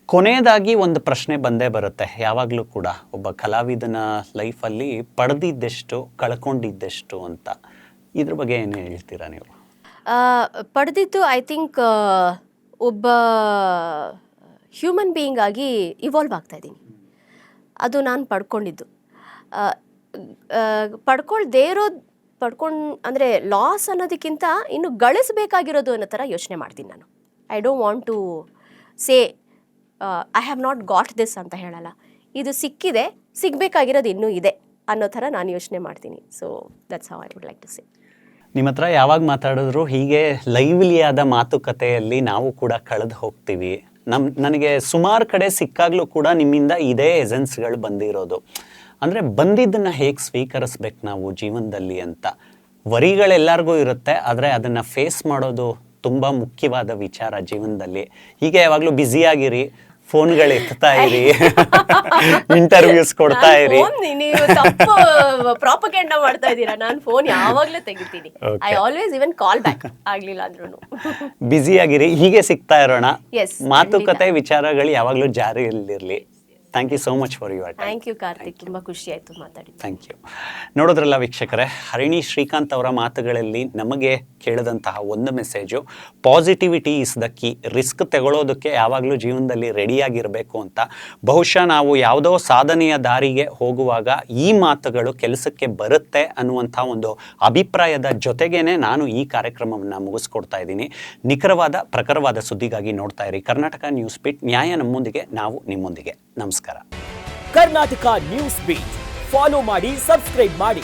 ಕೊನೆಯದಾಗಿ ಒಂದು ಪ್ರಶ್ನೆ ಬಂದೇ ಬರುತ್ತೆ ಯಾವಾಗಲೂ ಕೂಡ, ಒಬ್ಬ ಕಲಾವಿದನ ಲೈಫಲ್ಲಿ ಪಡೆದಿದ್ದೆಷ್ಟು, ಕಳ್ಕೊಂಡಿದ್ದೆಷ್ಟು ಅಂತ. ಇದ್ರ ಬಗ್ಗೆ ಏನು ಹೇಳ್ತೀರಾ ನೀವು? ಪಡೆದಿದ್ದು ಐ ಥಿಂಕ್ ಒಬ್ಬ ಹ್ಯೂಮನ್ ಬೀಯಿಂಗ್ ಆಗಿ ಇವಾಲ್ವ್ ಆಗ್ತಾ ಇದ್ದೀನಿ. ಅದು ನಾನು ಪಡ್ಕೊಂಡಿದ್ದು. ಅಂದರೆ ಲಾಸ್ ಅನ್ನೋದಕ್ಕಿಂತ ಇನ್ನು ಗಳಿಸಬೇಕಾಗಿರೋದು ಅನ್ನೋ ಥರ ಯೋಚನೆ ಮಾಡ್ತೀನಿ ನಾನು. I don't want to say I have not got this ಅಂತ ಹೇಳಲ್ಲ. ಇದು ಸಿಕ್ಕಿದೆ, ಸಿಗಬೇಕಾಗಿರೋದು ಇನ್ನೂ ಇದೆ ಅನ್ನೋ ಥರ ನಾನು ಯೋಚನೆ ಮಾಡ್ತೀನಿ. So that's how I would like to say. ನಿಮ್ಮ ಹತ್ರ ಯಾವಾಗ ಮಾತಾಡಿದ್ರು ಹೀಗೆ ಲೈವ್ಲಿಯಾದ ಮಾತುಕತೆಯಲ್ಲಿ ನಾವು ಕೂಡ ಕಳೆದು ಹೋಗ್ತೀವಿ. ನನಗೆ ಸುಮಾರು ಕಡೆ ಸಿಕ್ಕಾಗಲೂ ಕೂಡ ನಿಮ್ಮಿಂದ ಇದೇ ಎಸೆನ್ಸ್ಗಳು ಬಂದಿರೋದು. ಅಂದರೆ ಬಂದಿದ್ದನ್ನು ಹೇಗೆ ಸ್ವೀಕರಿಸ್ಬೇಕು ನಾವು ಜೀವನದಲ್ಲಿ ಅಂತ. ವರಿಗಳೆಲ್ಲರಿಗೂ ಇರುತ್ತೆ, ಆದರೆ ಅದನ್ನು ಫೇಸ್ ಮಾಡೋದು ತುಂಬ ಮುಖ್ಯವಾದ ವಿಚಾರ ಜೀವನದಲ್ಲಿ. ಹೀಗೆ ಯಾವಾಗಲೂ ಬ್ಯುಸಿಯಾಗಿರಿ, ಫೋನ್ಗಳು ಎತ್ತಾ ಇರಿ, ಇಂಟರ್ವ್ಯೂಸ್ ಕೊಡ್ತಾ ಇರಿ. ನೀವು ತಪ್ಪು ಪ್ರಾಪಗಂಡ ಮಾಡ್ತಾ ಇದ್ದೀರಾ. ನಾನು ಫೋನ್ ಯಾವಾಗಲೂ ತೆಗಿತೀನಿ. I always even call back, ಆಗ್ಲಿಲ್ಲ ಅಂದ್ರೂ. ಬ್ಯುಸಿಯಾಗಿರಿ, ಹೀಗೆ ಸಿಗ್ತಾ ಇರೋಣ. Yes, ಮಾತುಕತೆ ವಿಚಾರಗಳು ಯಾವಾಗಲೂ ಜಾರಿಯಲ್ಲಿರಲಿ. Thank you so much for your time. Thank you Karthik, ತುಂಬ ಖುಷಿ ಆಯಿತು ಮಾತಾಡಿ. Thank you. ನೋಡೋದ್ರಲ್ಲ ವೀಕ್ಷಕರೇ, ಹರಿಣಿ ಶ್ರೀಕಾಂತ್ ಅವರ ಮಾತುಗಳಲ್ಲಿ ನಮಗೆ ಕೇಳಿದಂತಹ ಒಂದು message, positivity is the key. Risk ತಗೊಳ್ಳೋದಕ್ಕೆ ಯಾವಾಗಲೂ ಜೀವನದಲ್ಲಿ ರೆಡಿಯಾಗಿರಬೇಕು ಅಂತ. ಬಹುಶಃ ನಾವು ಯಾವುದೋ ಸಾಧನೆಯ ದಾರಿಗೆ ಹೋಗುವಾಗ ಈ ಮಾತುಗಳು ಕೆಲಸಕ್ಕೆ ಬರುತ್ತೆ ಅನ್ನುವಂಥ ಒಂದು ಅಭಿಪ್ರಾಯದ ಜೊತೆಗೇನೆ ನಾನು ಈ ಕಾರ್ಯಕ್ರಮವನ್ನು ಮುಗಿಸ್ಕೊಡ್ತಾ ಇದ್ದೀನಿ. ನಿಖರವಾದ ಪ್ರಖರವಾದ ಸುದ್ದಿಗಾಗಿ ನೋಡ್ತಾ ಇರಿ ಕರ್ನಾಟಕ ನ್ಯೂಸ್ ಬೀಟ್. ನ್ಯಾಯ ನಮ್ಮೊಂದಿಗೆ, ನಾವು ನಿಮ್ಮೊಂದಿಗೆ. ನಮಸ್ಕಾರ. ಕರ್ನಾಟಕ ನ್ಯೂಸ್ ಬೀಟ್ ಫಾಲೋ ಮಾಡಿ, ಸಬ್ಸ್ಕ್ರೈಬ್ ಮಾಡಿ.